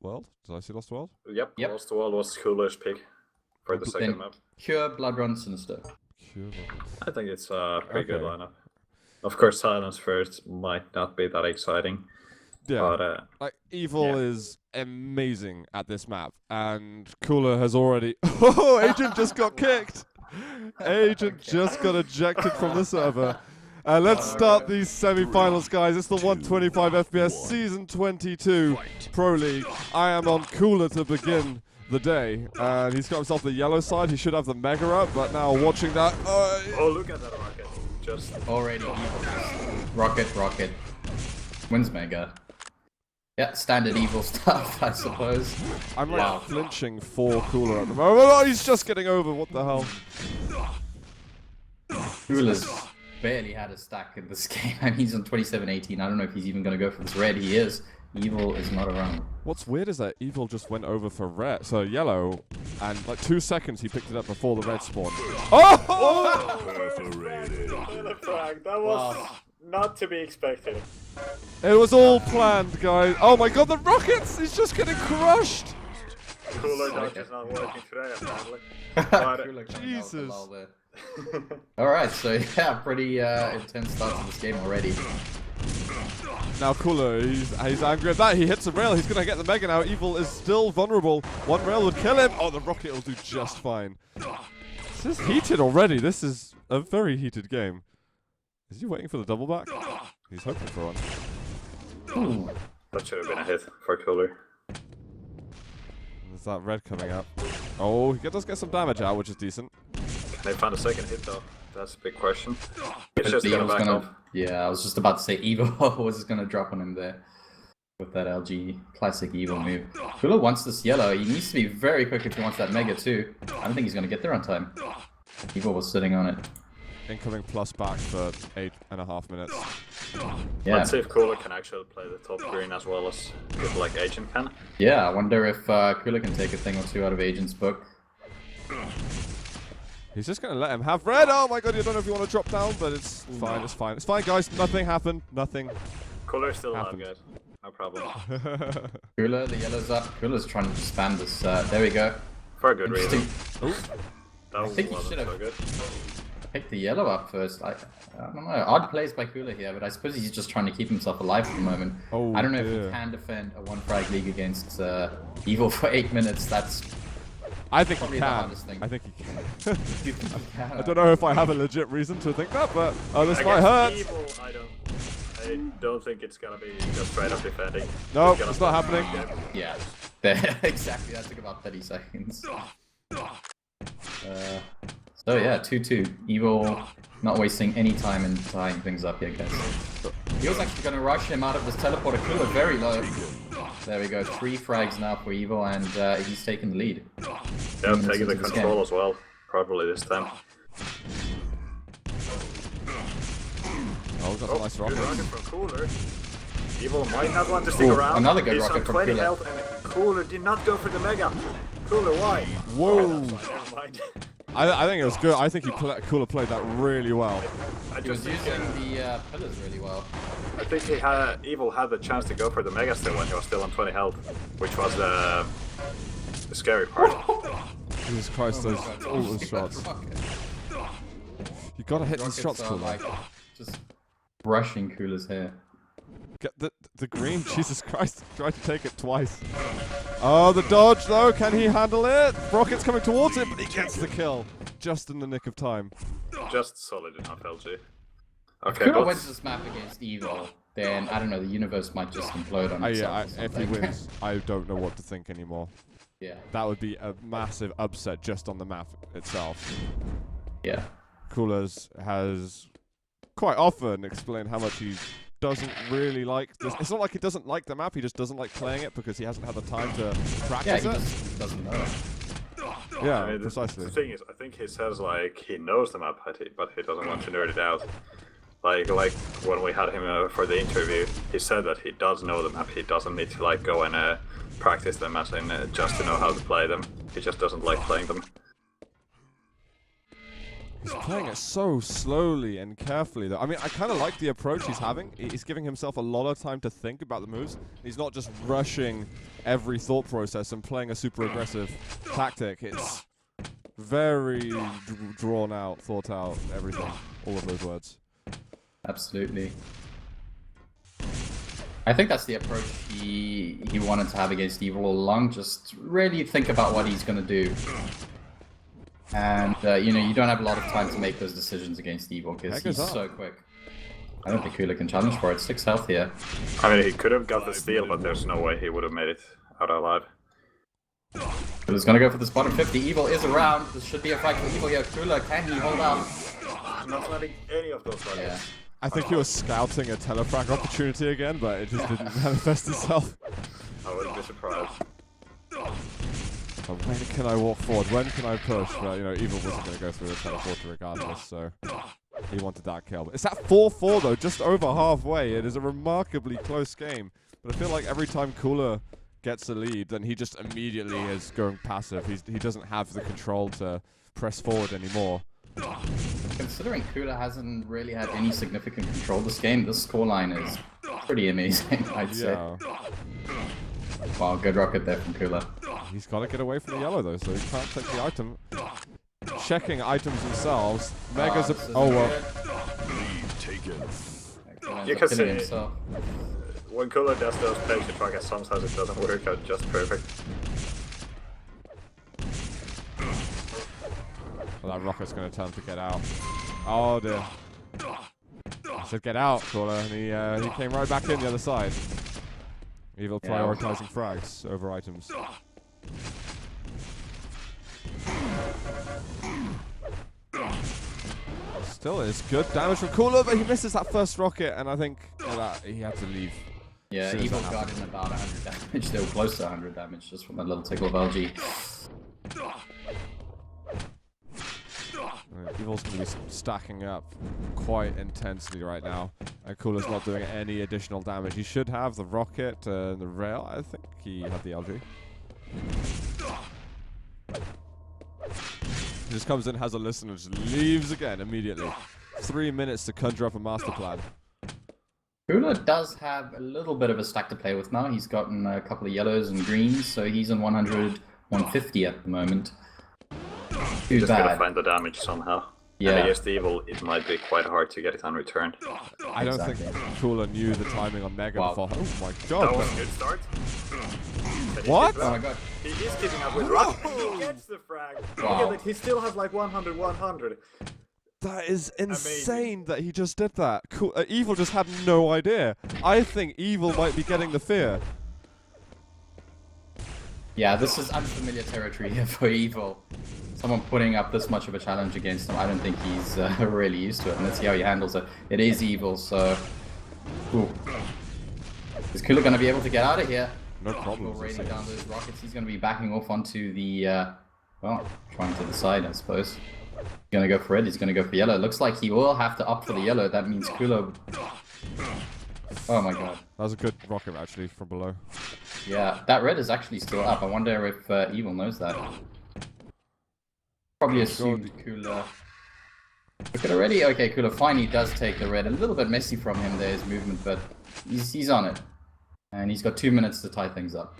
World? Did I see Lost World? Yep. Lost World was Cooler's pick for the second map. Pure Blood Run Sinister. I think it's a pretty good lineup. Of course, Silence First might not be that exciting. Yeah, but, like Evil is amazing at this map, and Cooler has already. Oh, Agent just got kicked. Agent just got ejected from the server. Let's start these semi-finals, guys. It's the 125 FPS Season 22 Pro League. I am on Cooler to begin the day, and he's got himself the yellow side. He should have the Mega up, but now watching that. Oh, look at that rocket! Just already rocket wins Mega. Yeah, standard Evil stuff, I suppose. I'm like flinching for Cooler at the moment. Oh, he's just getting over. What the hell? Cooler's barely had a stack in this game. I mean, he's on 27-18. I don't know if he's even going to go for this red. He is. Evil is not around. What's weird is that Evil just went over for red, so yellow, and like 2 seconds he picked it up before the red spawned. Oh! That was not to be expected. It was all planned, guys. Oh my god, the rockets! He's just getting crushed! Cooler dodge is not working today, apparently. Jesus. Alright, so yeah, pretty intense start to this game already. Now Cooler, he's angry at that. He hits a rail. He's going to get the Mega now. Evil is still vulnerable. One rail would kill him. Oh, the rocket will do just fine. This is heated already. This is a very heated game. Is he waiting for the double back? He's hoping for one. Ooh. That should have been a hit for Cooler. There's that red coming up. Oh, he does get some damage out, which is decent. Can they find a second hit though? That's a big question. It's just gonna back off. Yeah, I was just about to say Evil was just gonna drop on him there with that LG classic Evil move. Cooler wants this yellow. He needs to be very quick if he wants that Mega too. I don't think he's gonna get there on time. Evil was sitting on it. Incoming plus back for 8.5 minutes. Yeah. Let's see if Cooler can actually play the top green as well as good like Agent can. Yeah, I wonder if Cooler can take a thing or two out of Agent's book. He's just going to let him have red. Oh my god, you don't know if you want to drop down, but it's fine, it's fine. It's fine, guys. Nothing happened. Nothing. Cooler's still alive, guys. No problem. Cooler, the yellow's up. Cooler's trying to spam this. There we go. For a good reason. I think he should have picked the yellow up first. I don't know. Odd plays by Cooler here, but I suppose he's just trying to keep himself alive for the moment. Oh, I don't know if he can defend a one frag league against Evil for 8 minutes. That's I think he can. I think he can. I don't know if I have a legit reason to think that, but this might hurt. Evil, I don't think it's gonna be just straight up defending. No, it's not happening. Yeah, exactly. That took about 30 seconds. So yeah, 2-2. Evil not wasting any time in tying things up here, guys. He was actually going to rush him out of this teleporter. Cooler very low. There we go. 3 frags now for Evil, and he's taking the lead. Yeah, I'm taking the control as well. Probably this time. Oh, that's a nice rocket. Good rocket from Cooler. Evil might not want to stick around. Another good He's rocket on from 20 Cooler. health, and Cooler did not go for the Mega. Cooler, why? Whoa. Oh, never mind. I think it was good. I think Cooler played that really well. He was using the pillars really well. I think Evil had the chance to go for the Mega still when he was still on 20 health, which was the scary part. Jesus Christ, those all those shots. You gotta hit these shots, Cooler. Like just brushing Cooler's hair. Get the green. Jesus Christ, tried to take it twice. Oh, the dodge though. Can he handle it? Rocket's coming towards it, but he gets the kill just in the nick of time. Just solid enough, LG. Okay, if Cooler wins this map against Evil, then I don't know. The universe might just implode on itself. Yeah, if he wins, I don't know what to think anymore. Yeah, that would be a massive upset just on the map itself. Yeah, Coolers has quite often explained how much he doesn't really like this. It's not like he doesn't like the map, he just doesn't like playing it because he hasn't had the time to practice it. He doesn't know. Yeah, I mean, precisely. The thing is, I think he says like he knows the map, but he doesn't want to nerd it out. Like when we had him for the interview, he said that he does know the map. He doesn't need to like go and practice them as in just to know how to play them. He just doesn't like playing them. He's playing it so slowly and carefully, though. I mean, I kind of like the approach he's having. He's giving himself a lot of time to think about the moves. He's not just rushing every thought process and playing a super aggressive tactic. It's very drawn out, thought out, everything. All of those words. Absolutely. I think that's the approach he wanted to have against Evil all along. Just really think about what he's going to do. And, you know, you don't have a lot of time to make those decisions against Evil because he's so quick. I don't think Kula can challenge for it. 6 health here. I mean, he could have got the steal, but there's no way he would have made it out alive. Kula's gonna go for the spot at 50. Evil is around. This should be a fight for Evil here. Kula, can he hold out? Not letting any of those runs. Yeah. I think he was scouting a telefrag opportunity again, but it just didn't manifest itself. I wouldn't be surprised. But when can I walk forward? When can I push? Well, you know, Evil wasn't going to go through the teleporter regardless, so he wanted that kill. It's at 4-4 though, just over halfway. It is a remarkably close game. But I feel like every time Kula gets a lead, then he just immediately is going passive. He doesn't have the control to press forward anymore. Considering Kula hasn't really had any significant control this game, this scoreline is pretty amazing, I'd say. Wow, good rocket there from Kula. He's got to get away from the yellow though, so he can't take the item. Checking items themselves. Mega's a... Oh well. You can see when Kula does those patient rockets, sometimes it doesn't work out just perfect. Well, that rocket's going to tell him to get out. Oh dear. I said get out, Kula, and he came right back in the other side. Evil prioritizing frags over items. Still is good damage from Kula, but he misses that first rocket, and I think that he had to leave. Yeah, Evil got in about 100 damage. They were close to 100 damage just from that little tickle of LG. Evil's going to be stacking up quite intensely right now, and Kula's not doing any additional damage. He should have the rocket and the rail. I think he had the LG. He just comes in, has a listen, and just leaves again immediately. 3 minutes to conjure up a master plan. Kula does have a little bit of a stack to play with now. He's gotten a couple of yellows and greens, so he's on 100, 150 at the moment. Too Just bad. gotta find the damage somehow. Yeah. And against Evil, it might be quite hard to get it unreturned. I don't think Kula knew the timing on Mega before. Oh my That god. was a good start. What? Oh my god. He is keeping up with Rock. He gets the frag. Wow. Look at it, he still has like 100, 100. That is insane that he just did that. Evil just had no idea. I think Evil might be getting the fear. Yeah, this is unfamiliar territory here for Evil. Someone putting up this much of a challenge against him, I don't think he's really used to it. And let's see how he handles it. It is Evil, so... Ooh. Is Kula going to be able to get out of here? No problem. Evil raining down those rockets. He's going to be backing off onto the... well, trying to decide, I suppose. He's going to go for red, he's going to go for yellow. Looks like he will have to opt for the yellow. That means Kula... Oh my god. That was a good rocket actually from below. Yeah, that red is actually still up. I wonder if Evil knows that. Probably assumed Kula... Look at it already? Okay, Kula finally does take the red. A little bit messy from him there, his movement, but he's on it. And he's got 2 minutes to tie things up.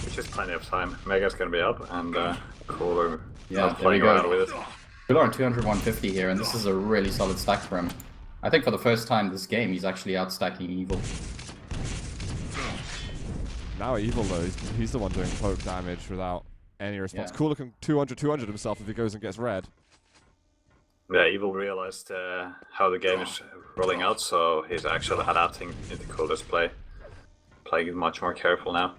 Which is plenty of time. Mega's gonna be up, and Cooler Yeah, there playing we go. around with it. Kula on 200, 150 here, and this is a really solid stack for him. I think for the first time this game, he's actually outstacking Evil. Now Evil though, he's the one doing poke damage without any response. Yeah. Cooler can 200 himself if he goes and gets red. Yeah, Evil realized how the game is rolling out, so he's actually adapting into Cooler's play. Playing it much more careful now.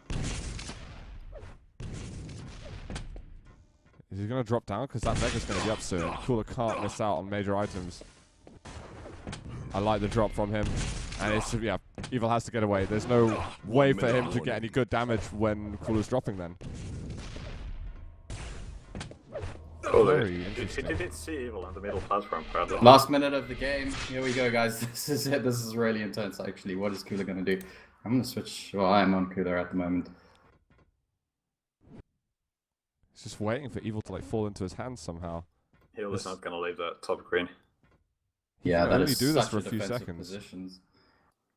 Is he going to drop down? Because that Mega's going to be up soon. Cooler can't miss out on major items. I like the drop from him. And it's, yeah, Evil has to get away. There's no way for him to get any good damage when Cooler's dropping then. Cooler, Very he interesting. did see Evil on the middle platform, probably. Last minute of the game. Here we go, guys. This is it. This is really intense, actually. What is Kula going to do? I'm going to switch. Well, I'm on Kula at the moment. He's just waiting for Evil to like fall into his hands somehow. Heal is not gonna leave the top green. Yeah, can that only is do this such for a few defensive seconds. positions.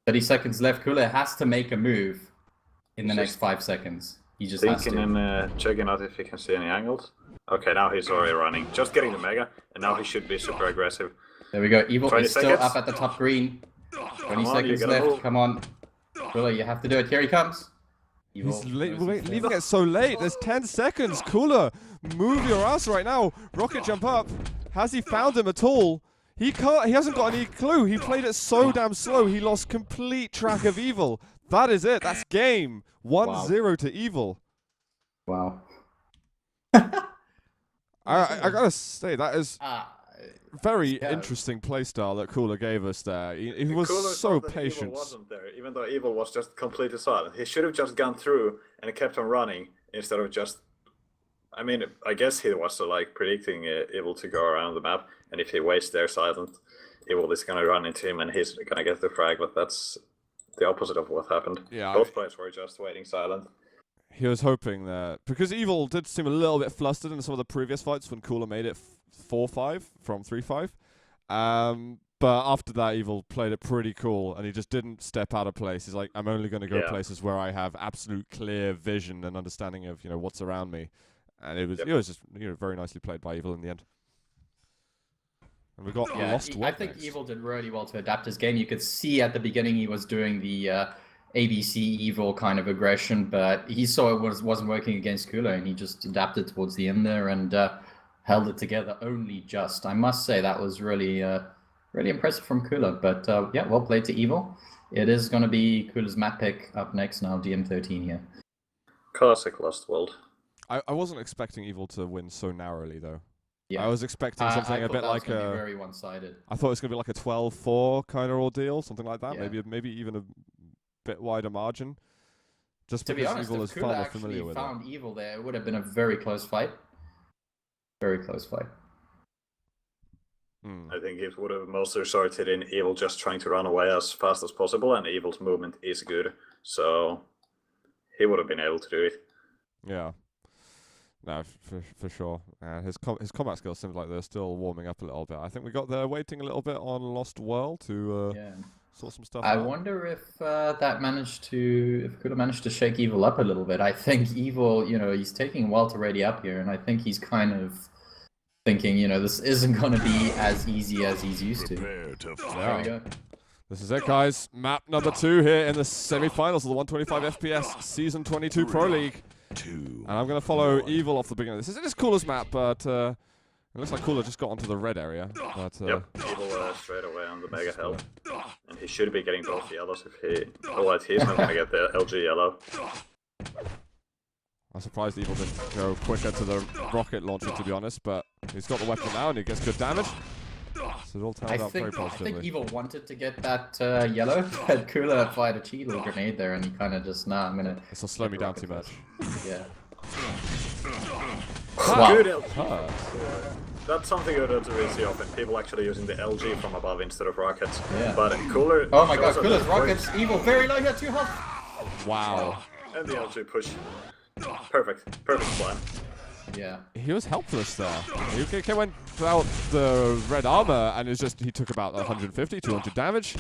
30 seconds left. Cooler has to make a move in the He's next just 5 seconds. He just has Thinking to. and checking out if he can see any angles. Okay, now he's already running. Just getting the Mega, and now he should be super aggressive. There we go. Evil 20 is still seconds. up at the top green. 20 on, seconds you gotta left. move. Come on. Cooler, you have to do it. Here he comes. Evil He's knows his leaving place. it so late. There's 10 seconds. Cooler, move your ass right now. Rocket jump up. Has he found him at all? He can't. He hasn't got any clue. He played it so damn slow. He lost complete track of Evil. That is it. That's game. 1-0 to Evil. Wow. I gotta say that is very yeah. interesting playstyle that Cooler gave us there. He was Cooler so thought that patient. Evil wasn't there, even though Evil was just completely silent. He should have just gone through and kept on running instead of just. I mean, I guess he was like predicting Evil to go around the map, and if he waits there silent, Evil is gonna run into him and he's gonna get the frag. But that's the opposite of what happened. Yeah, Both players were just waiting silent. He was hoping that because Evil did seem a little bit flustered in some of the previous fights when Cooler made it 4-5 from 3-5. But after that, Evil played it pretty cool, and he just didn't step out of place. He's like, I'm only going to go places where I have absolute clear vision and understanding of what's around me, and it was just very nicely played by Evil in the end. And we got Lost World I think next. Evil did really well to adapt his game. You could see at the beginning he was doing the ABC Evil kind of aggression, but he saw it wasn't working against Cooler, and he just adapted towards the end there and held it together only just. I must say that was really really impressive from Cooler. But yeah, well played to Evil. It is going to be Cooler's map pick up next now, DM13 here. Classic Lost World. I wasn't expecting Evil to win so narrowly though. Yeah. I was expecting something I a bit thought like that was gonna a. be very one-sided. I thought it was going to be like a 12-4 kind of ordeal, something like that. Yeah. Maybe even a bit wider margin. Just To be because honest, Evil if is far Cooler more actually familiar with it. found Evil there, it would have been a very close fight. Very close fight. I think it would have mostly resulted in Evil just trying to run away as fast as possible, and Evil's movement is good, so he would have been able to do it. Yeah. No, for sure. His combat skills seem like they're still warming up a little bit. I think we got there waiting a little bit on Lost World to sort some stuff I out. wonder if if Cooler managed to shake Evil up a little bit. I think Evil, he's taking a while to ready up here, and I think he's kind of thinking, this isn't going to be as easy as he's used to. There we go. This is it, guys. Map number 2 here in the semi-finals of the 125 FPS Season 22 Pro League. And I'm going to follow Evil off the beginning. This isn't his coolest map, but it looks like Cooler just got onto the red area. But, Yep, Evil straight away on the Mega Health. And he should be getting both yellows if he... Otherwise, he's not going to get the LG yellow. I'm surprised Evil didn't go quicker to the rocket launcher, to be honest. But he's got the weapon now, and he gets good damage. So it all turned out very I positively. think Evil wanted to get that yellow, but Cooler fired a cheat little grenade there, and he kind of just, I'm going to... This will slow me down too much. Yeah. Good LG. Huh. That's something you don't really see often. People actually using the LG from above instead of rockets. Yeah. But Cooler... Oh my god, shows Cooler's us rockets! Evil very low here, 2 health! Wow. And the LG push. Perfect. Perfect plan. Yeah. He was helpless there. He went without the red armor, and he took about 150, 200 damage.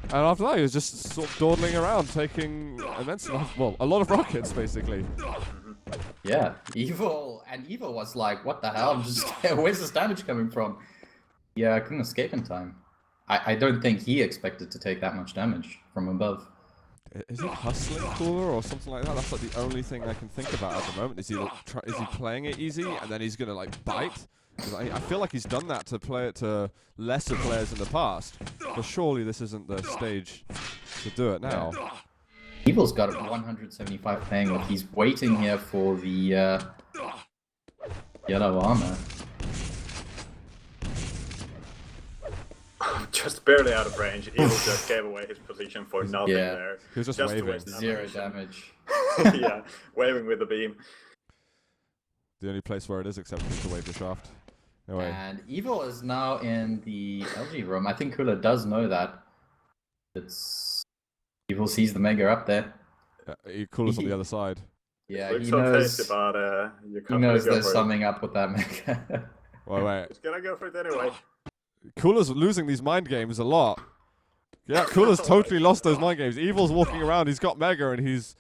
And after that, he was just sort of dawdling around, taking immense amount, a lot of rockets, basically. Yeah, Evil was like, what the hell? Where's this damage coming from? Yeah, I couldn't escape in time. I don't think he expected to take that much damage from above. Is he hustling Cooler or something like that? That's like the only thing I can think about at the moment. Is he playing it easy and then he's gonna like bite? 'Cause I feel like he's done that to play it to lesser players in the past. But surely this isn't the stage to do it now. Evil's got 175 paying with. He's waiting here for the yellow armor. Just barely out of range. Evil just gave away his position for nothing there. He was just to waving. waste 0 ammunition. damage. Yeah, waving with the beam. The only place where it is acceptable to wave the shaft. Anyway. And Evil is now in the LG room. I think Cooler does know that. Evil sees the Mega up there. Cooler's on the other side. Yeah, Looks he so knows. tasty, but you He can't knows really go there's for it. something up with that Mega. Wait. He's gonna go for it anyway. Cooler's losing these mind games a lot. Yeah, Cooler's totally lost those mind games. Evil's walking around, he's got Mega, and he's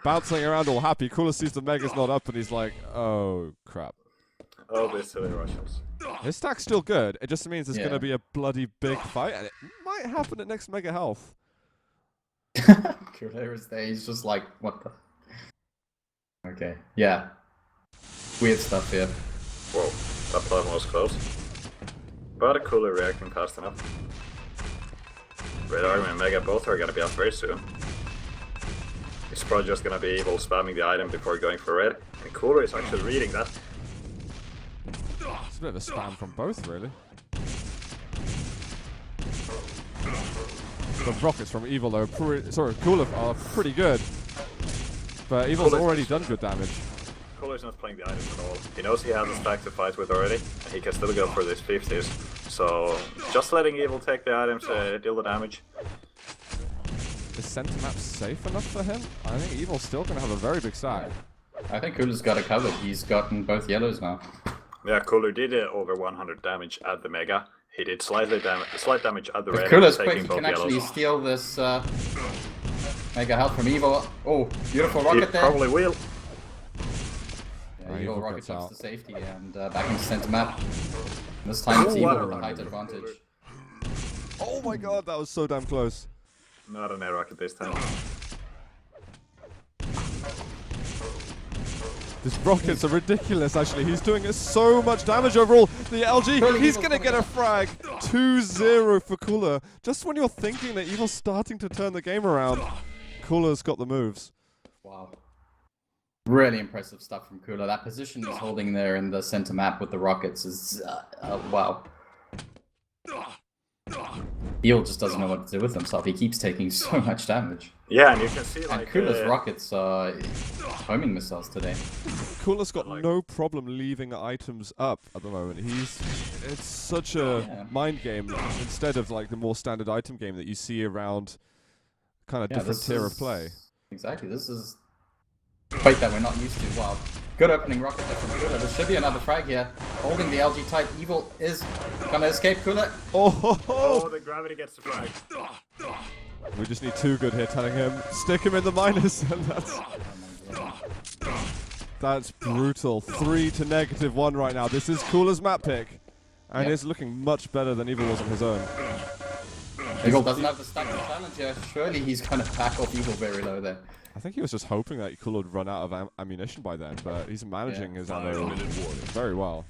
bouncing around all happy. Cooler sees the Mega's not up, and he's like, oh, crap. Oh, these silly Russians. His stack's still good. It just means it's going to be a bloody big fight, and it might happen at next Mega Health. Cooler is there, he's just like, what the... Okay, yeah. Weird stuff here. Whoa, that plasma was close. But a Cooler reacting fast enough. Red Army and Mega both are gonna be up very soon. It's probably just gonna be Evil spamming the item before going for red. And Cooler is actually reading that. It's a bit of a spam from both, really. The rockets from Evil, though, Cooler are pretty good. But Evil's already done good damage. Cooler's not playing the items at all. He knows he has a stack to fight with already, and he can still go for these 50s. So, just letting Evil take the items to deal the damage. Is center map safe enough for him? I think Evil's still going to have a very big stack. I think Cooler's got it covered. He's gotten both yellows now. Yeah, Cooler did over 100 damage at the Mega. He did slight damage at the red. If Cooler's taking quick, he both can actually yellows. steal this Mega Health from Evil. Oh, beautiful rocket He there. probably will. Yeah, Evil Evil rocket gets jumps out. to safety and back into center map. This time it's Oh, Evil what a with the run. height advantage. Oh my god, that was so damn close. Not an air rocket this time. These rockets are ridiculous, actually. He's doing so much damage overall. The LG, he's going to get a frag. 2-0 for Cooler. Just when you're thinking that Evil's starting to turn the game around, Cooler's got the moves. Wow. Really impressive stuff from Cooler. That position he's holding there in the center map with the rockets is, wow. Evil just doesn't know what to do with himself. He keeps taking so much damage. Yeah, and you can see And like Cooler's rockets are homing missiles today. Cooler's got no problem leaving items up at the moment. It's such a mind game instead of like the more standard item game that you see around kind of different tier of play. Exactly, this is fight that we're not used to. Wow. Good opening rocket there from Cooler. There should be another frag here. Holding the LG tight. Evil is gonna escape Cooler. Oh, the gravity gets the frag. We just need too good here telling him, stick him in the minus, and that's brutal. 3 to -1 right now. This is Cooler's map pick, and it's looking much better than Evil was on his own. Evil doesn't have the stack to challenge here. Surely he's gonna back off Evil very low there. I think he was just hoping that Cooler would run out of ammunition by then, but he's managing his ammo very well.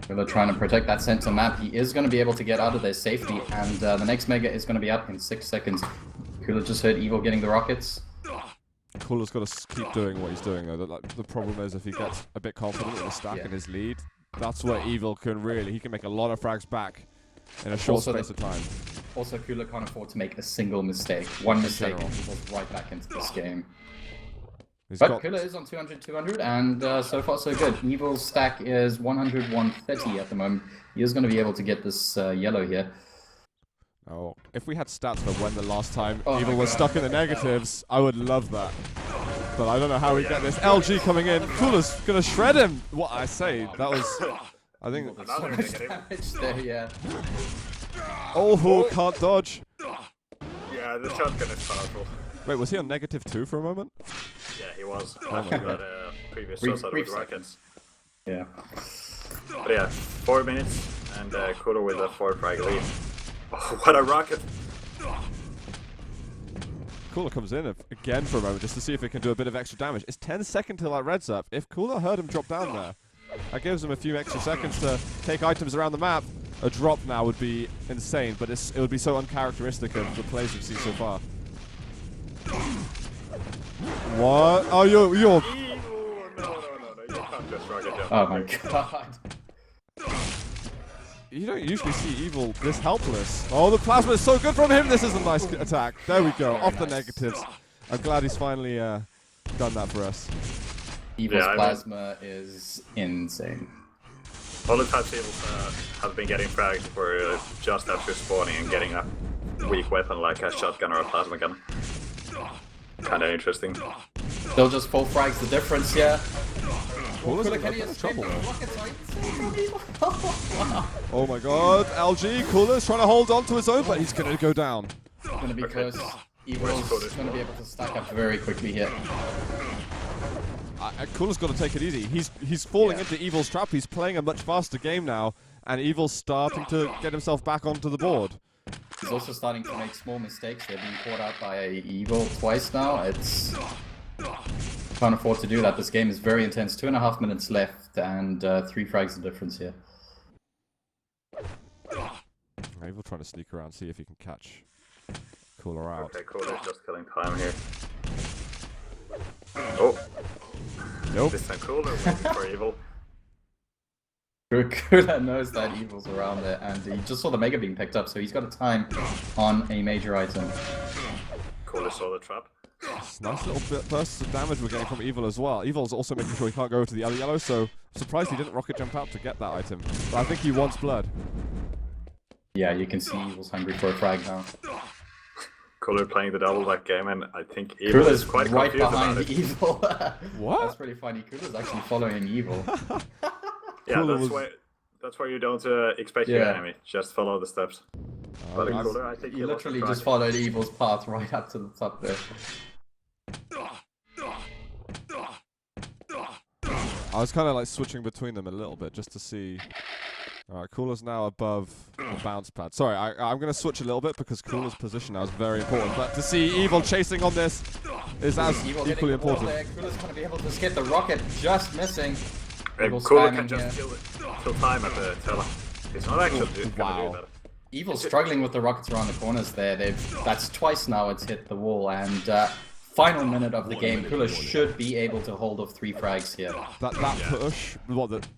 Cooler trying to protect that center map. He is going to be able to get out of there safely, and the next Mega is going to be up in 6 seconds. Cooler just heard Evil getting the rockets. Cooler's got to keep doing what he's doing, though. The problem is if he gets a bit confident with the stack and his lead, that's where Evil can he can make a lot of frags back in a short space of time. Also, Cooler can't afford to make a single mistake. One mistake and he goes right back into this game. But Cooler is on 200, and so far so good. Evil's stack is 100, 130 at the moment. He is going to be able to get this yellow here. Oh, if we had stats for when the last time Evil was stuck in the negatives, I would love that. But I don't know how we get this. LG coming in. Cooler's going to shred him. What I say, that was... I think... Another negative. Damage there, yeah. Oh, can't dodge. Yeah, the shotgun is powerful. Wait, was he on -2 for a moment? Yeah, he was. After that previous suicide with rockets. Yeah. But yeah, 4 minutes, and Cooler with a 4 frag lead. Oh, what a rocket! Cooler comes in again for a moment just to see if he can do a bit of extra damage. It's 10 seconds till that red's up. If Cooler heard him drop down there, that gives him a few extra seconds to take items around the map. A drop now would be insane, but it would be so uncharacteristic of the plays we've seen so far. What? Oh, you're... No, you can't just rocket jump. Oh my god. You don't usually see Evil this helpless. Oh, the plasma is so good from him. This is a nice attack. There we go. Off the negatives. I'm glad he's finally done that for us. Evil's plasma is insane. All the times Evil have been getting fragged were just after spawning and getting a weak weapon like a shotgun or a plasma gun. Kinda interesting. Still just 4 frags the difference here. Cooler's in a can he bit of escape trouble the though. rockets? Wow. Oh my god, LG, Cooler's trying to hold on to his own, but he's going to go down. Gonna be close. Evil's gonna be able to stack up very quickly here. Cooler's got to take it easy. He's falling into Evil's trap. He's playing a much faster game now, and Evil's starting to get himself back onto the board. He's also starting to make small mistakes. They're being caught out by Evil twice now. It's can't afford to do that. This game is very intense. 2.5 minutes left, and 3 frags the difference here. Evil trying to sneak around, see if he can catch Cooler out. Okay, Cooler's just killing time here. Oh, Nope. this time Cooler looking for Evil. Kula knows that Evil's around there, and he just saw the Mega being picked up, so he's got a time on a major item. Cooler saw the trap. Nice little bursts of damage we're getting from Evil as well. Evil's also making sure he can't go to the other yellow, so I'm surprised he didn't rocket jump out to get that item. But I think he wants blood. Yeah, you can see Evil's hungry for a frag now. Cooler playing the double back game, and I think Evil Kula's is quite right confused about behind it. Evil. What? That's pretty funny. Kula's actually following Evil. Yeah, Cooler that's why you don't expect your Yeah. enemy. Just follow the steps. But in I've- Cooler, I think He he literally lost the just frag. followed Evil's path right up to the top there. I was kind of like switching between them a little bit just to see. Alright, Cooler's now above the bounce pad. Sorry, I'm going to switch a little bit because Cooler's position now is very important. But to see Evil chasing on this is as Evil hitting equally the wall important. there. Kula's going to be able to skip the rocket, just missing. And Evil Cooler spamming can just here. kill time at the tele. He's not actually gonna wow. do that. Evil's struggling with the rockets around the corners there. That's twice now it's hit the wall, and final minute of the game, Kula should be able to hold off 3 frags here. That push,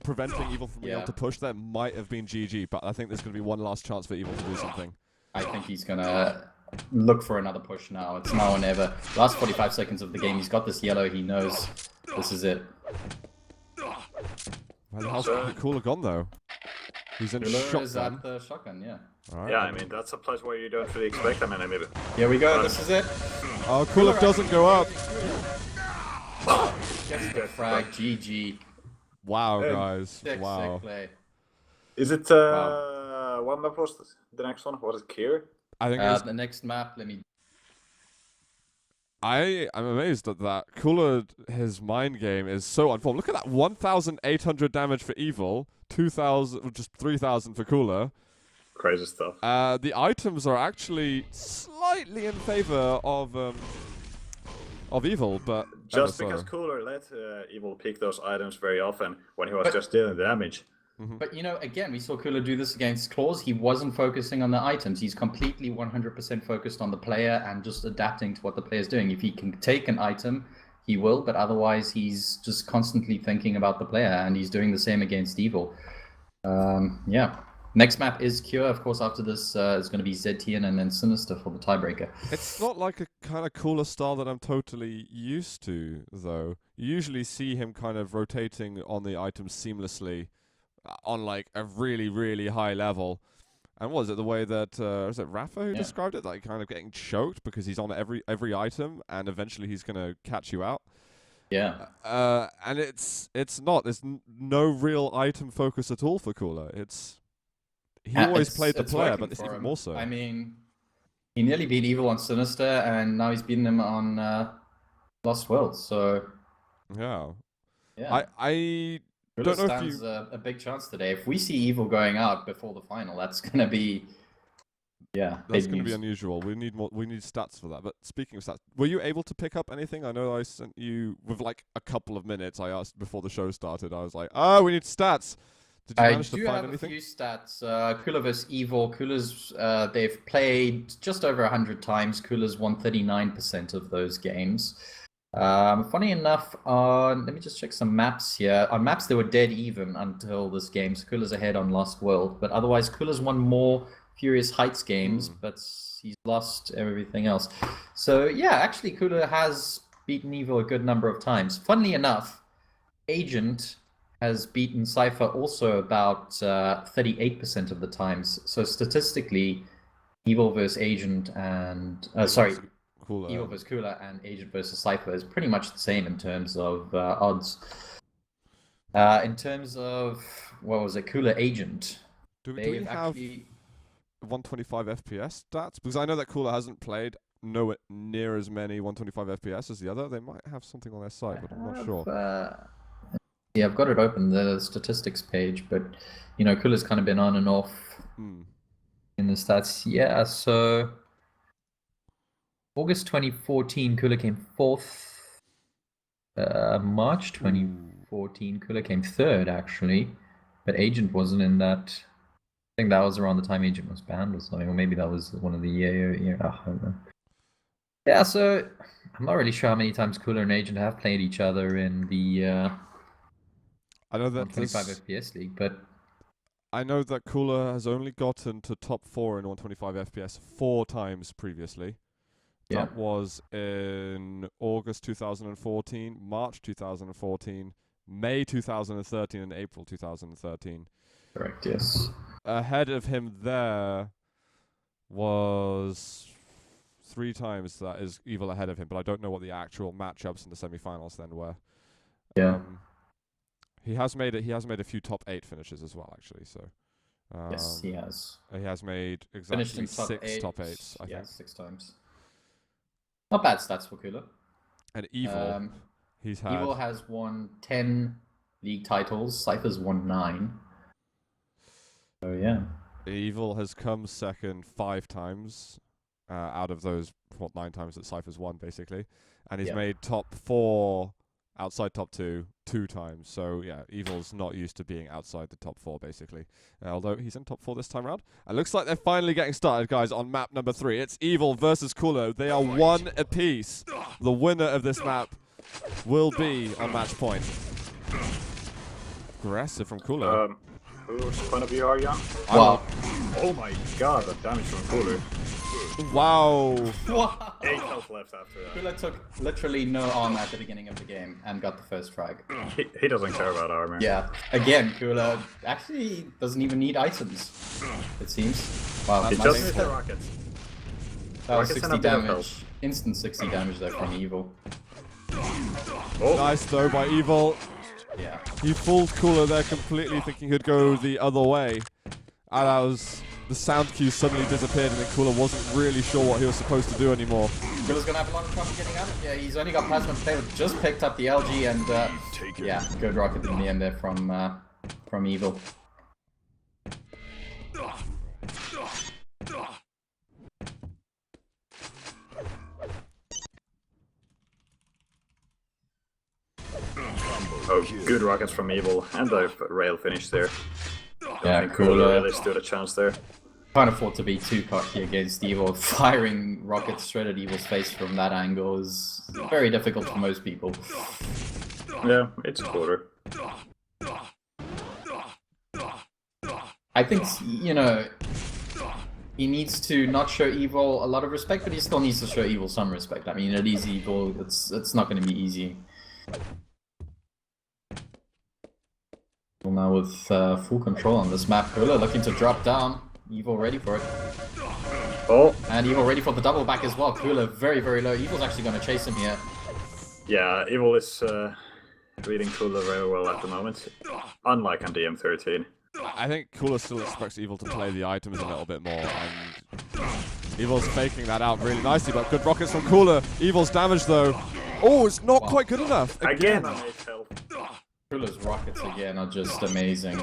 preventing Evil from being able Yeah. to push there might have been GG, but I think there's going to be one last chance for Evil to do something. I think he's gonna look for another push now. It's now or never. Last 45 seconds of the game, he's got this yellow. He knows this is it. Where the hell's Cooler gone though? He's in Kula is shotgun. at the shotgun, yeah. Alright. Yeah, I mean that's a place where you don't really expect an enemy. Here we go. This is it. Oh, Cooler doesn't go up. Gets the frag. GG. Wow, guys. Sick Wow. play. Is it what map was this? The next one? Was it Kier? I think it's The next map, let me. I'm amazed at that. Cooler, his mind game is so on form. Look at that, 1,800 damage for Evil, 2,000, just 3,000 for Cooler. Crazy stuff. The items are actually slightly in favor of Evil, but Just ever because so. Cooler let Evil pick those items very often when he was just dealing damage. But you know, again, we saw Kula do this against Claws. He wasn't focusing on the items. He's completely 100% focused on the player and just adapting to what the player's doing. If he can take an item, he will, but otherwise he's just constantly thinking about the player, and he's doing the same against Evil. Yeah. Next map is Cure. Of course, after this is going to be ZTN and then Sinister for the tiebreaker. It's not like a kind of Cooler style that I'm totally used to, though. You usually see him kind of rotating on the items seamlessly on like a really, really high level. And was it the way that was it Rafa who described it, like kind of getting choked because he's on every item and eventually he's gonna catch you out? Yeah. And it's not. There's no real item focus at all for Cooler. He always played the player, but it's even more so. I mean, he nearly beat Evil on Sinister, and now he's beaten him on Lost World. So yeah. yeah. I Kula don't know if stands you. a big chance today. If we see Evil going out before the final, that's gonna be That's big going to be news. unusual. We need more. We need stats for that. But speaking of stats, were you able to pick up anything? I know I sent you with like a couple of minutes. I asked before the show started. I was like, "Oh, we need stats." Did you I manage do to find have anything? a few stats. Kula vs Evil. Kula's they've played just over 100 times. Kula's won 39% of those games. Funny enough, let me just check some maps here. On maps, they were dead even until this game. So Kula's ahead on Lost World, but otherwise, Kula's won more Furious Heights games, but he's lost everything else. So yeah, actually, Kula has beaten Evil a good number of times. Funnily enough, Agent has beaten Cypher also about 38% of the times. So statistically, Evil versus Agent and Cooler. Evil versus Cooler and Agent versus Cypher is pretty much the same in terms of odds. In terms of, what was it, Cooler Agent. Do we have actually 125 FPS stats? Because I know that Cooler hasn't played nowhere near as many 125 FPS as the other. They might have something on their site, but I'm not sure. Yeah, I've got it open, the statistics page, but you know, Cooler's kind of been on and off in the stats. Yeah, so August 2014, Cooler came 4th. March 2014, Cooler came 3rd actually, but Agent wasn't in that. I think that was around the time Agent was banned or something, or maybe that was one of the year. I don't know. Yeah, so I'm not really sure how many times Cooler and Agent have played each other in the I know that 125 FPS league, but I know that Cooler has only gotten to top 4 in 125 FPS 4 times previously. yeah, That was in August 2014, March 2014, May 2013, and April 2013. correct, yes. Ahead of him there was 3 times that is Evil ahead of him, but I don't know what the actual matchups in the semi-finals then were. Yeah. He has made a few top 8 finishes as well, actually. So Yes, he has. he has made Finished exactly in top 6 8, top 8s, I yeah, think. 6 times. Not bad stats for Cooler. And Evil, he's had. Evil has won 10 league titles. Cypher's won 9. So yeah. Evil has come second 5 times out of those 9 times that Cypher's won, basically, and he's made top 4 outside top 2 times. So yeah, Evil's not used to being outside the top 4, basically. Although he's in top 4 this time around. It looks like they're finally getting started, guys, on map number 3. It's Evil versus Cooler. They are 1 apiece. The winner of this map will be on match point. Aggressive from Cooler. Whose point of view are you on? Wow. Oh my god, the damage from Cooler. Wow. 8 health left after that. Cooler took literally no armor at the beginning of the game and got the first frag. He doesn't care about armor. Yeah. Again, Cooler actually doesn't even need items, it seems. Wow. He my just bad. needs the rockets. That was rockets and 60 a bit of damage. health. Instant 60 damage there from Evil. Oh, Nice though by Evil. Yeah. He fooled Cooler there completely, thinking he'd go the other way. And that was the sound cue suddenly disappeared, and then Cooler wasn't really sure what he was supposed to do anymore. Cooler's gonna have a lot of trouble getting out of here. He's only got plasma to play with. Just picked up the LG and yeah, good rocket in the end there from Evil. oh, good rockets from Evil, and the rail finish there. Yeah, And Cooler really stood a chance there. Can't afford to be too cocky against Evil. Firing rockets straight at Evil's face from that angle is very difficult for most people. Yeah, it's Cooler. I think, you know, he needs to not show Evil a lot of respect, but he still needs to show Evil some respect. I mean, it is Evil. It's not going to be easy. Now with full control on this map, Cooler looking to drop down. Evil ready for it. Oh, And Evil ready for the double back as well. Cooler very, very low. Evil's actually going to chase him here. yeah, Evil is reading Cooler very well at the moment, unlike on DM13. I think Cooler still expects Evil to play the items a little bit more, and Evil's faking that out really nicely, but good rockets from Cooler. Evil's damage though. Oh, it's not quite good enough. Again, on 8 health. Cooler's rockets again are just amazing.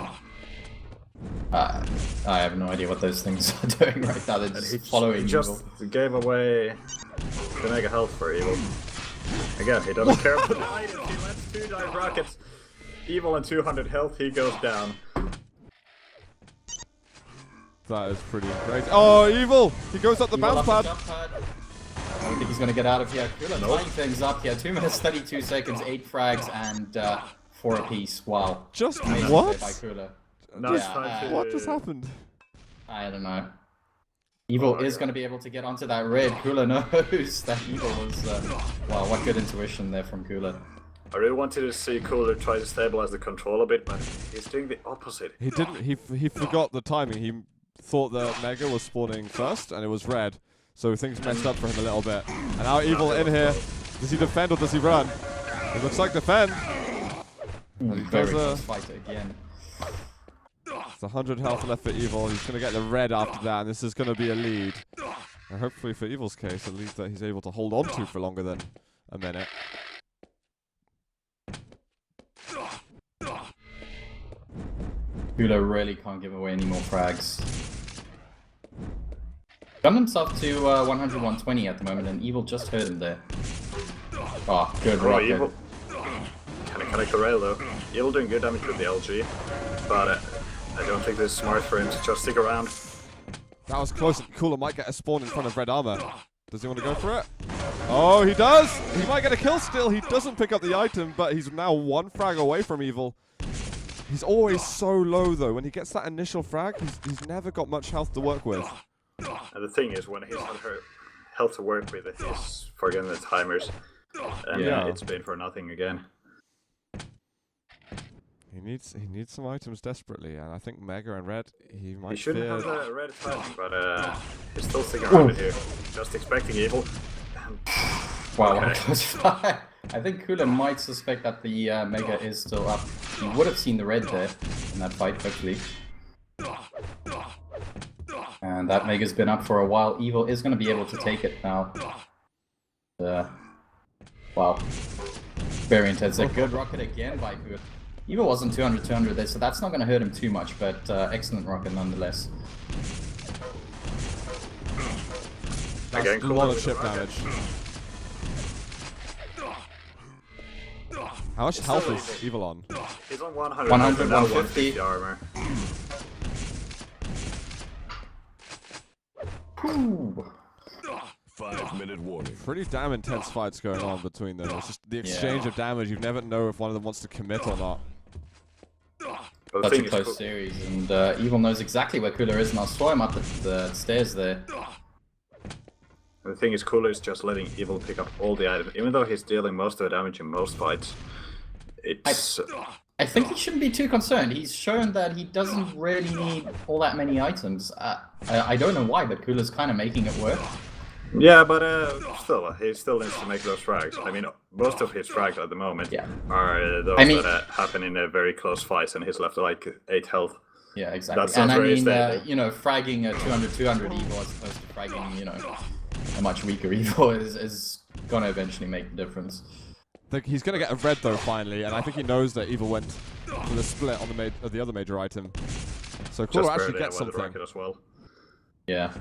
I have no idea what those things are doing right now. They're just following He just Evil. gave away the mega health for Evil. Again, he doesn't care about the items. He lets 2 dive rockets. Evil and 200 health, he goes down. That is pretty crazy. Oh, Evil! He goes up the Evil bounce up the pad. jump pad. I don't think he's going to get out of here. Cooler tying things up here. 2 minutes 32 seconds, 8 frags, and 4 apiece. Wow. Just Amazing what? play by Cooler. Now it's Yeah, time to... What just happened? I don't know. Evil is going to be able to get onto that red. Cooler knows that Evil was... wow, what good intuition there from Cooler. I really wanted to see Cooler try to stabilize the control a bit, but he's doing the opposite. He didn't. He forgot the timing. He thought the Mega was spawning first, and it was red. So things messed up for him a little bit. And now Evil in here. Does he defend or does he run? It looks like defend. Very close fight again. It's 100 health left for Evil. He's going to get the red after that, and this is going to be a lead. And hopefully for Evil's case, a lead that he's able to hold on to for longer than a minute. Cooler really can't give away any more frags. Gun himself to 100, 120 at the moment, and Evil just hurt him there. Oh, good rocket. Evil. Can I connect the rail though? Evil doing good damage with the LG, but I don't think this is smart for him to just stick around. That was close. Cooler might get a spawn in front of red armor. Does he want to go for it? Oh, he does! He might get a kill still. He doesn't pick up the item, but he's now one frag away from Evil. He's always so low though. When he gets that initial frag, he's never got much health to work with. And the thing is, when he's had her health to work with, he's forgetting the timers. And it's been for nothing again. He needs some items desperately, and I think Mega and Red, he might He shouldn't fear... have the red timing, but he's still sticking around here. Just expecting Evil. Wow, Okay. I think Cooler might suspect that the Mega is still up. He would have seen the red there in that fight, hopefully. And that Mega's been up for a while. Evil is going to be able to take it now. Wow. Very intense. A good rocket again by Cooler. Evil wasn't 200 there, so that's not going to hurt him too much, but excellent rocket nonetheless. That's a lot of chip damage. How much health is Evil on? He's on 100, 100, 150 armor. Whew. 5-minute warning. Pretty damn intense fights going on between them. It's just the exchange of damage. You never know if one of them wants to commit or not. But the Such thing a close series, and Evil knows exactly where Cooler is, and I saw him up at the stairs there. The thing is, Cooler is just letting Evil pick up all the items, even though he's dealing most of the damage in most fights. It's... I think he shouldn't be too concerned. He's shown that he doesn't really need all that many items. I don't know why, but Cooler's kind of making it work. Yeah, but still, he still needs to make those frags. I mean, most of his frags at the moment are those that happen in a very close fights, and he's left like 8 health. Yeah, exactly. That sounds very stable. You know, fragging a 200 Evil as opposed to fragging, you know, a much weaker Evil is gonna eventually make the difference. I think he's gonna get a red though finally, and I think he knows that Evil went for the split on the other major item. So Cooler actually gets something. As well. Yeah.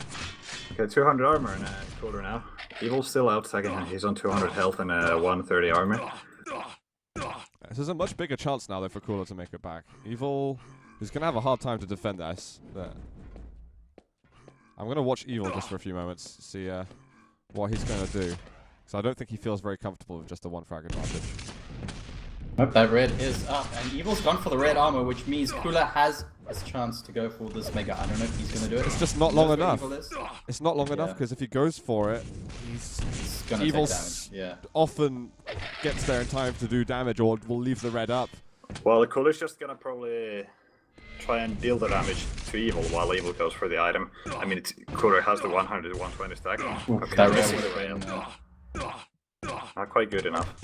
Okay, 200 armor and Cooler now. Evil's still out second. He's on 200 health and 130 armor. This is a much bigger chance now though for Cooler to make it back. Evil is gonna have a hard time to defend this. I'm gonna watch Evil just for a few moments, see what he's gonna do. So I don't think he feels very comfortable with just a 1 frag advantage. Nope, that red is up, and Evil's gone for the red armor, which means Cooler has his chance to go for this Mega. I don't know if he's gonna do it. It's just not long enough. It's not long enough Yeah. because if he goes for it, He's gonna Evil take damage. Yeah. often gets there in time to do damage or will leave the red up. Well, Cooler's just gonna probably try and deal the damage to Evil while Evil goes for the item. I mean, Cooler has the 100 to 120 stack. Okay, That red missing would the have been, rail. Not quite good enough.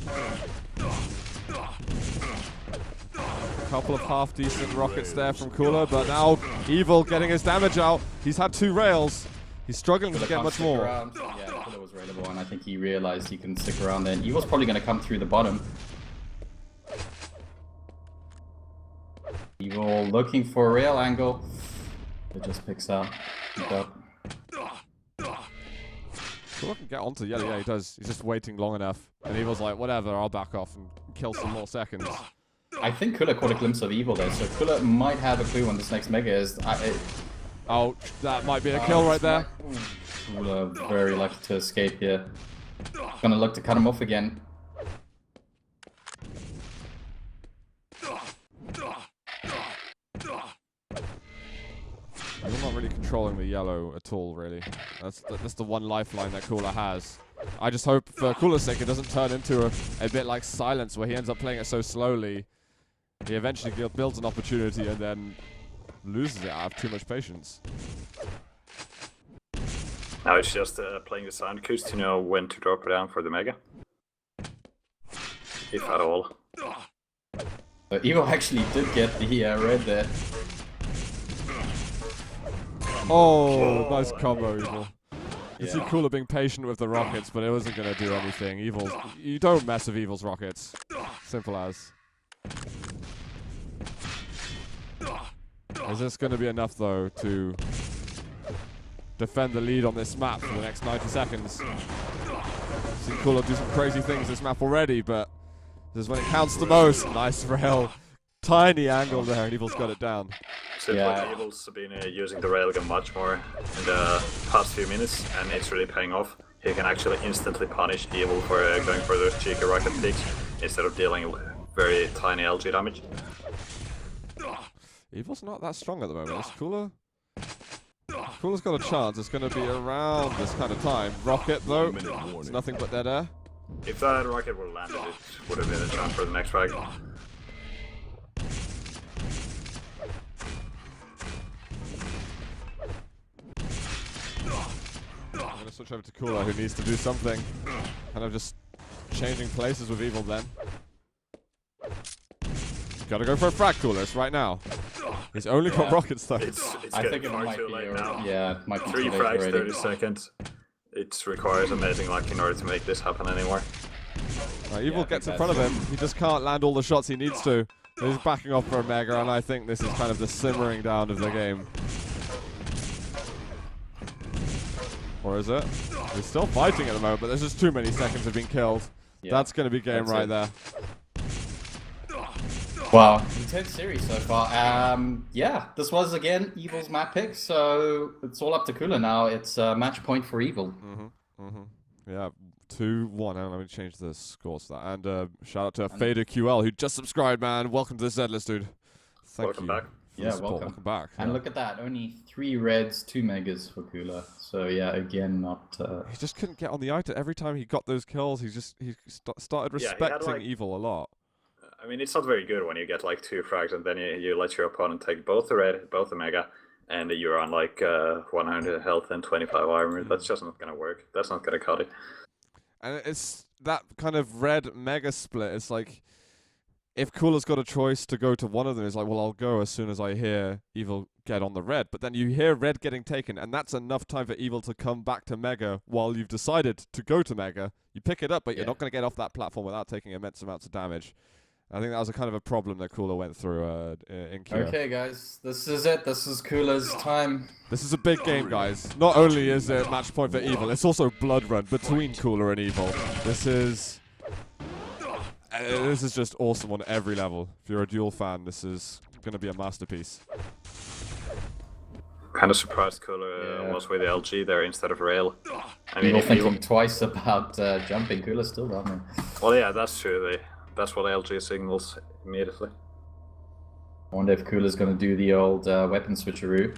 A couple of half-decent rockets there from Cooler, but now Evil getting his damage out. He's had 2 rails. He's struggling to Cooler get can't much stick more. around. Yeah, Cooler was raidable, and I think he realized he can stick around there. And Evil's probably going to come through the bottom. Evil looking for a rail angle. It just picks out. Cooler can get onto yellow. Yeah, he does. He's just waiting long enough. And Evil's like, whatever, I'll back off and kill some more seconds. I think Cooler caught a glimpse of Evil there, so Cooler might have a clue when this next Mega is. Oh, that might be a kill right there. Cooler very lucky to escape here. Gonna look to cut him off again. I'm not really controlling the yellow at all, really. That's the one lifeline that Cooler has. I just hope, for Cooler's sake, it doesn't turn into a bit like Silence, where he ends up playing it so slowly. He eventually builds an opportunity and then loses it out of too much patience. Now it's just playing the sound cues to know when to drop it down for the Mega. If at all. So Evo actually did get the red there. Oh, nice combo, Evil. You see Yeah. Cooler being patient with the rockets, but it wasn't going to do anything. You don't mess with Evil's rockets. Simple as. Is this going to be enough, though, to defend the lead on this map for the next 90 seconds? Seen Cooler do some crazy things this map already, but this is when it counts the most. Nice rail. Tiny angle there, and Evil's got it down. Seems like Evil's been using the railgun much more in the past few minutes, and it's really paying off. He can actually instantly punish Evil for going for those cheeky rocket peaks instead of dealing very tiny LG damage. Evil's not that strong at the moment. It's Cooler. Cooler's got a chance. It's going to be around this kind of time. Rocket, though, it's nothing but dead air. If that rocket would have landed, it would have been a chance for the next frag. I'm going to switch over to Cooler, who needs to do something. Kind of just changing places with Evil then. Gotta go for a frag, Cooler. It's right now. He's only got rockets though. It's I getting think it far might too be. late now. Yeah, it might be 3 too late frags, already. 30 seconds. It requires amazing luck in order to make this happen anymore. Evil Yeah, I gets in think front of that's him. He just can't land all the shots he needs to. He's backing off for a Mega, and I think this is kind of the simmering down of the game. Or is it? He's still fighting at the moment, but there's just too many seconds of being killed. Yeah, That's going to be game that's right it. there. Wow, intense series so far. Yeah, this was again Evil's map pick, so it's all up to Cooler now. It's match point for Evil. Yeah, 2-1. Let me change the scores to that. And shout out to Fader QL, who just subscribed, man. Welcome to the Z-list, dude. Thank Welcome you. back. for the Yeah, support. welcome. back. And Yeah. look at that, only 3 reds, 2 megas for Cooler. So yeah, again, not. He just couldn't get on the item. Every time he got those kills, he started Yeah, he had, respecting like- Evil a lot. I mean, it's not very good when you get like 2 frags and then you let your opponent take both the red, both the Mega, and you're on like 100 health and 25 armor. That's just not gonna work. That's not gonna cut it. And it's that kind of red Mega split. It's like, if Cooler's got a choice to go to one of them, it's like, well, I'll go as soon as I hear Evil get on the red. But then you hear red getting taken, and that's enough time for Evil to come back to Mega while you've decided to go to Mega. You pick it up, but you're not going to get off that platform without taking immense amounts of damage. I think that was a kind of a problem that Cooler went through in Kira. Okay, guys, this is it. This is Cooler's time. This is a big game, guys. Not only is it match point for Evil, it's also blood run between Cooler and Evil. This is just awesome on every level. If you're a duel fan, this is going to be a masterpiece. Kind of surprised Cooler was with LG there instead of rail. I mean, Evil if thinking you, twice about jumping. Cooler still down there. well, yeah, that's true. That's what LG signals immediately. I wonder if Cooler's gonna do the old weapon switcheroo.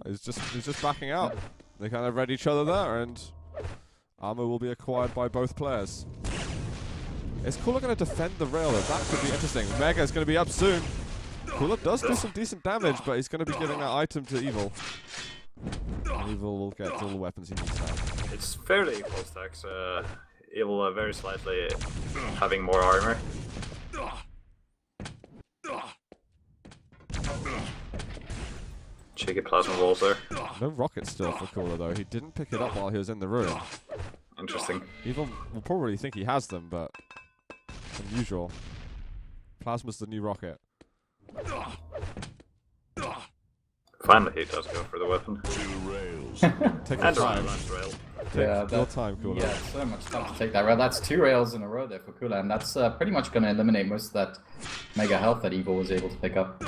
He's just backing out. They kind of read each other there, and armor will be acquired by both players. Is Cooler going to defend the rail? That could be interesting. Mega is going to be up soon. Cooler does do some decent damage, but he's going to be giving that item to Evil. And Evil will get all the weapons he needs now. It's fairly equal stacks. Evil very slightly having more armor. Cheeky plasma walls there. No rocket still for Cooler, though. He didn't pick it up while he was in the room. Interesting. Evil will probably think he has them, but unusual. Plasma's the new rocket. Finally, he does go for the weapon. 2 rails. Take your And time. last rail. Take your time, Cooler. Yeah, so much time to take that rail. That's 2 rails in a row there for Cooler, and that's pretty much gonna eliminate most of that mega health that Evil was able to pick up.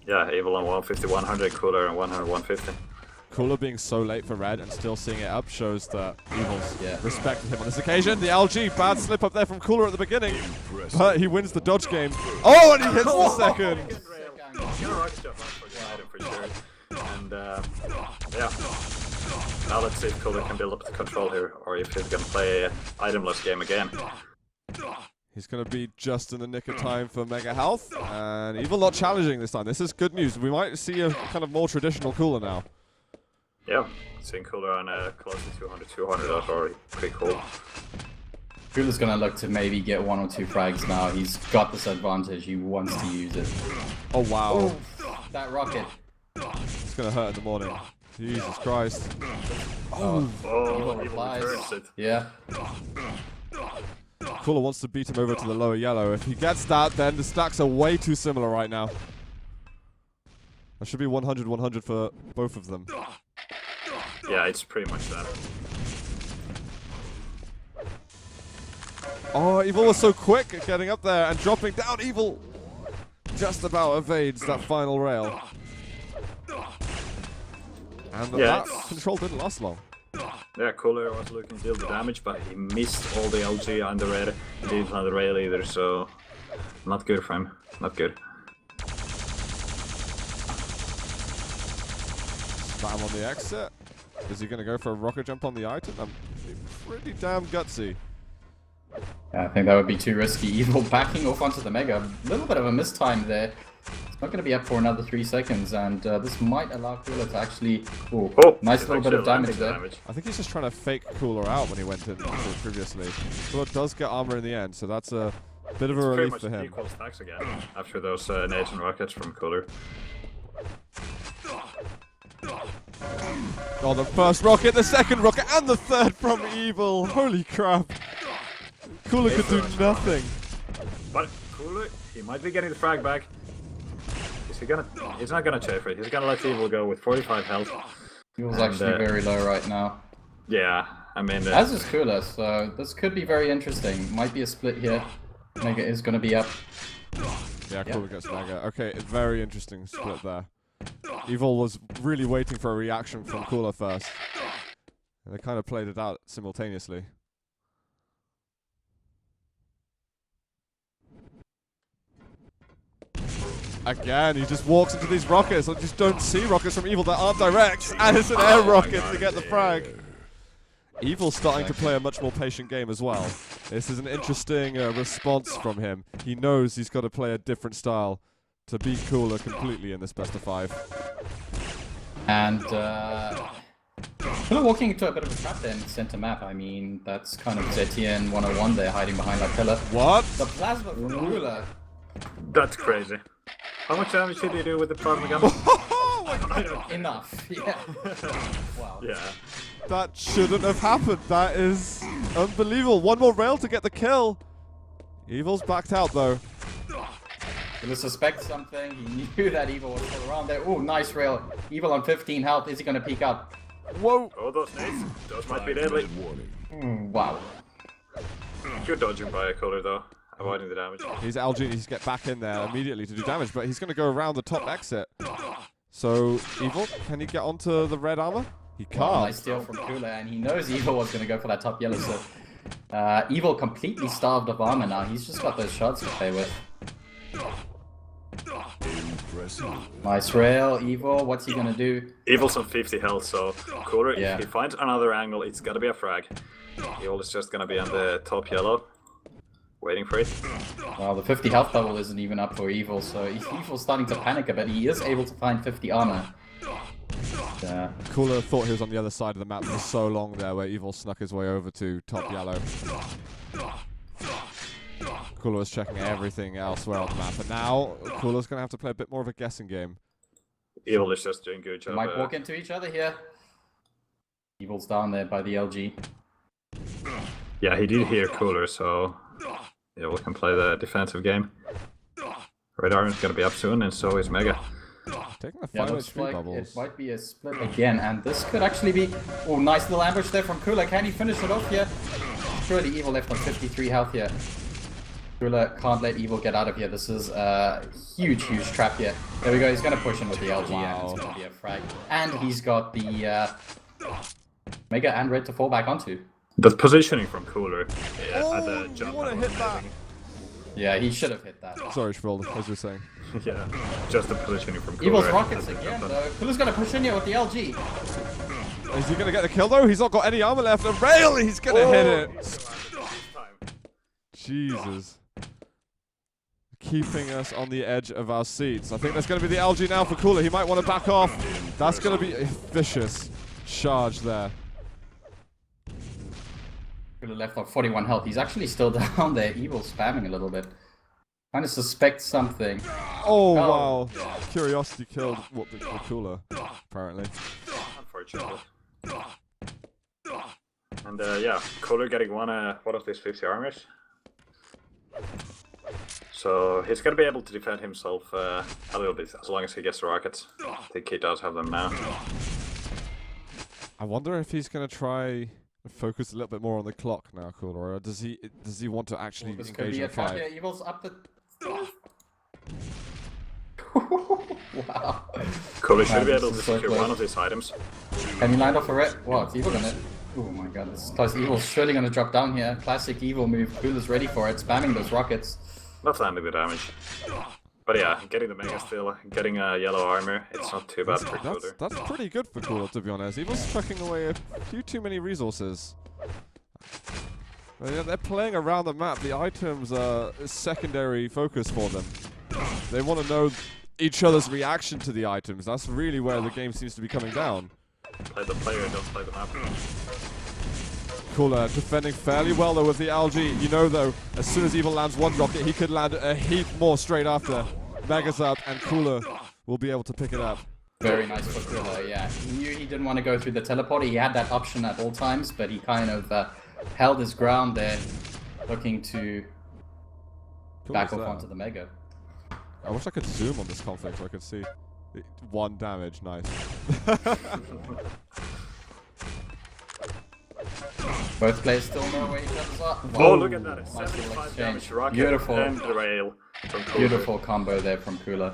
Yeah, Evil on 150, 100, Cooler on 100, 150. Cooler being so late for red and still seeing it up shows that Evil's Yeah. respected him on this occasion. The LG, bad slip up there from Cooler at the beginning, Impressive. but he wins the dodge game. Oh, and he hits the second. Gonna rocket jump up for the item for sure. And yeah. Now let's see if Cooler can build up the control here, or if he's gonna play an itemless game again. He's going to be just in the nick of time for Mega Health, and Evil not challenging this time. This is good news. We might see a kind of more traditional Cooler now. Yeah, seeing Cooler on close to 200, that's already pretty cool. Cooler's gonna look to maybe get 1 or 2 frags now. He's got this advantage. He wants to use it. Oh wow. That rocket. It's gonna hurt in the morning. Jesus Christ. Oh, Evil Evil replies. returns it. Yeah. Cooler wants to beat him over to the lower yellow. If he gets that, then the stacks are way too similar right now. That should be 100-100 for both of them. Yeah, it's pretty much that. Oh, Evil was so quick at getting up there and dropping down. Evil just about evades that final rail. And that control didn't last long. Yeah, Cooler was looking to deal the damage, but he missed all the LG on the red. He didn't on the rail either, so not good for him. Not good. Spam on the exit. Is he going to go for a rocket jump on the item? Pretty damn gutsy. Yeah, I think that would be too risky. Evil backing off onto the Mega. A little bit of a mistime there. It's not going to be up for another 3 seconds, and this might allow Cooler to actually... Oh, nice little bit of damage there. I think he's just trying to fake Cooler out when he went in previously. Cooler does get armor in the end, so that's a bit of a relief for him. Equal stacks again after those nades and rockets from Cooler. Oh, the first rocket, the second rocket, and the third from Evil. Holy crap. Cooler could do nothing. But Cooler, he might be getting the frag back. Is he gonna? He's not gonna chafe it. He's gonna let Evil go with 45 health. Evil's actually very low right now. Yeah, I mean... As is Cooler, so this could be very interesting. Might be a split here. Mega is going to be up. Yeah, Cooler gets Mega. Okay, very interesting split there. Evil was really waiting for a reaction from Cooler first. And they kind of played it out simultaneously. Again, he just walks into these rockets. I just don't see rockets from Evil that aren't direct. And it's an air rocket to get the frag. Evil's starting to play a much more patient game as well. This is an interesting response from him. He knows he's got to play a different style to beat Cooler completely in this best of 5. And Cooler walking into a bit of a trap there in the center map. I mean, that's kind of ZTN 101 there, hiding behind that pillar. What? The plasma from Cooler. That's crazy. How much damage did he do with the plasma gun? Enough, yeah. Wow. Yeah. That shouldn't have happened. That is unbelievable. One more rail to get the kill. Evil's backed out though. Cooler suspects something. He knew that Evil was still around there. Oh, nice rail. Evil on 15 health. Is he going to peek up? Whoa. Oh, those nades. Those might be deadly. Wow. Good dodging by a Cooler though. Avoiding the damage. He's LG. He's get back in there immediately to do damage, but he's going to go around the top exit. So, Evil, can he get onto the red armor? He can't. Wow, nice steal from Cooler, and he knows Evil was going to go for that top yellow, so... Evil completely starved of armor now. He's just got those shots to play with. Nice rail, Evil. What's he going to do? Evil's on 50 health, so Cooler, Yeah. if he finds another angle, it's got to be a frag. Evil is just going to be on the top yellow. Waiting for it. Well, the 50 health bubble isn't even up for Evil, so Evil's starting to panic a bit. He is able to find 50 armor. Cooler thought he was on the other side of the map for so long there, where Evil snuck his way over to top yellow. Cooler was checking everything elsewhere on the map, and now Cooler's going to have to play a bit more of a guessing game. Evil is just doing a good job. Might walk into each other here. Evil's down there by the LG. Yeah, he did hear Cooler, so yeah, we can play the defensive game. Red Armor's gonna be up soon, and so is Mega. Taking the Yeah, 5 looks HP like bubbles. it might be a split again, and this could actually be... Oh, nice little ambush there from Cooler. Can he finish it off here? Surely Evil left on 53 health here. Cooler can't let Evil get out of here. This is a huge, huge trap here. There we go. He's going to push in with the LG, and it's going to be a frag. And he's got the Mega and Red to fall back onto. The positioning from Cooler at the Oh, jump. you want to hit that? Yeah, he should have hit that. Sorry, Schwilde, as you were saying. Yeah, just the positioning from Cooler. Evil's rockets at the again, jump. though. Cooler's going to push in here with the LG. Is he going to get the kill, though? He's not got any armor left. A rail! He's going to hit it. Jesus. Keeping us on the edge of our seats. I think that's going to be the LG now for Cooler. He might want to back off. That's going to be vicious. charge there. Cooler left off 41 health. He's actually still down there. Evil spamming a little bit. Trying to suspect something. Oh, wow. Curiosity killed the Cooler, apparently. Unfortunately. And yeah, Cooler getting one of these 50 armors. So he's gonna be able to defend himself a little bit as long as he gets the rockets. I think he does have them now. I wonder if he's gonna try and focus a little bit more on the clock now, Cooler, or does he want to actually This could engage be in a a trap. fight? Yeah, Evil's up the... Wow. Cooler should be This able to is so secure close. one of these items. Can he land off a red? What? Evil gonna... Oh my god, this is close. Evil's surely gonna drop down here. Classic Evil move. Cooler's ready for it. Spamming those rockets. Not landing the damage. But yeah, getting the Mega Steel, getting a yellow armor, it's not too bad for Cooler. That's pretty good for Cooler, to be honest. Evil's chucking away a few too many resources. They're playing around the map. The items are a secondary focus for them. They want to know each other's reaction to the items. That's really where the game seems to be coming down. Play the player, don't play the map. Cooler defending fairly well though with the algae. You know though, as soon as Evil lands one rocket, he could land a heap more straight after. Mega's up and Cooler will be able to pick it up. Very nice for Cooler, yeah. He knew he didn't want to go through the teleporter. He had that option at all times, but he kind of held his ground there, looking to back off onto the Mega. I wish I could zoom on this conflict so I could see. One damage, nice. Both players still know where each other's are. Oh, look at that, a Nice little 75 exchange. damage rocket Beautiful. and the rail from Cooler. Beautiful combo there from Cooler.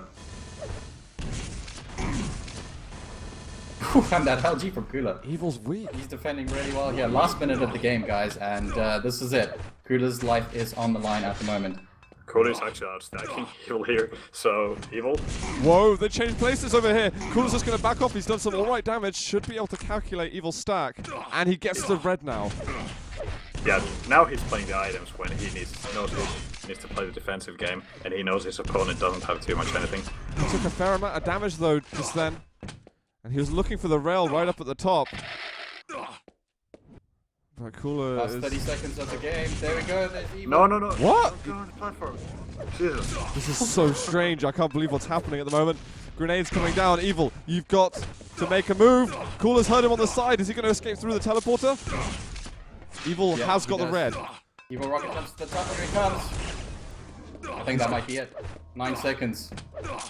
And that LG from Cooler. Evil's weak. He's defending really well here. Last minute of the game, guys, and this is it. Cooler's life is on the line at the moment. Cooler's actually outstacking Evil here, so Evil. Whoa, they changed places over here. Cooler's just going to back off. He's done some alright damage. Should be able to calculate Evil's stack. And he gets the red now. Yeah, now he's playing the items when he knows he needs to play the defensive game, and he knows his opponent doesn't have too much anything. He took a fair amount of damage though just then. And he was looking for the rail right up at the top. But Cooler Last is... 30 seconds of the game. There we go. There's Evil. No, no, no. What? Don't go on the platform. Jesus. This is so strange. I can't believe what's happening at the moment. Grenades coming down. Evil, you've got to make a move. Cooler's heard him on the side. Is he going to escape through the teleporter? Evil Yeah, has he got the does. red. Evil rocket jumps to the top. Here he comes. I think that might be it. 9 seconds.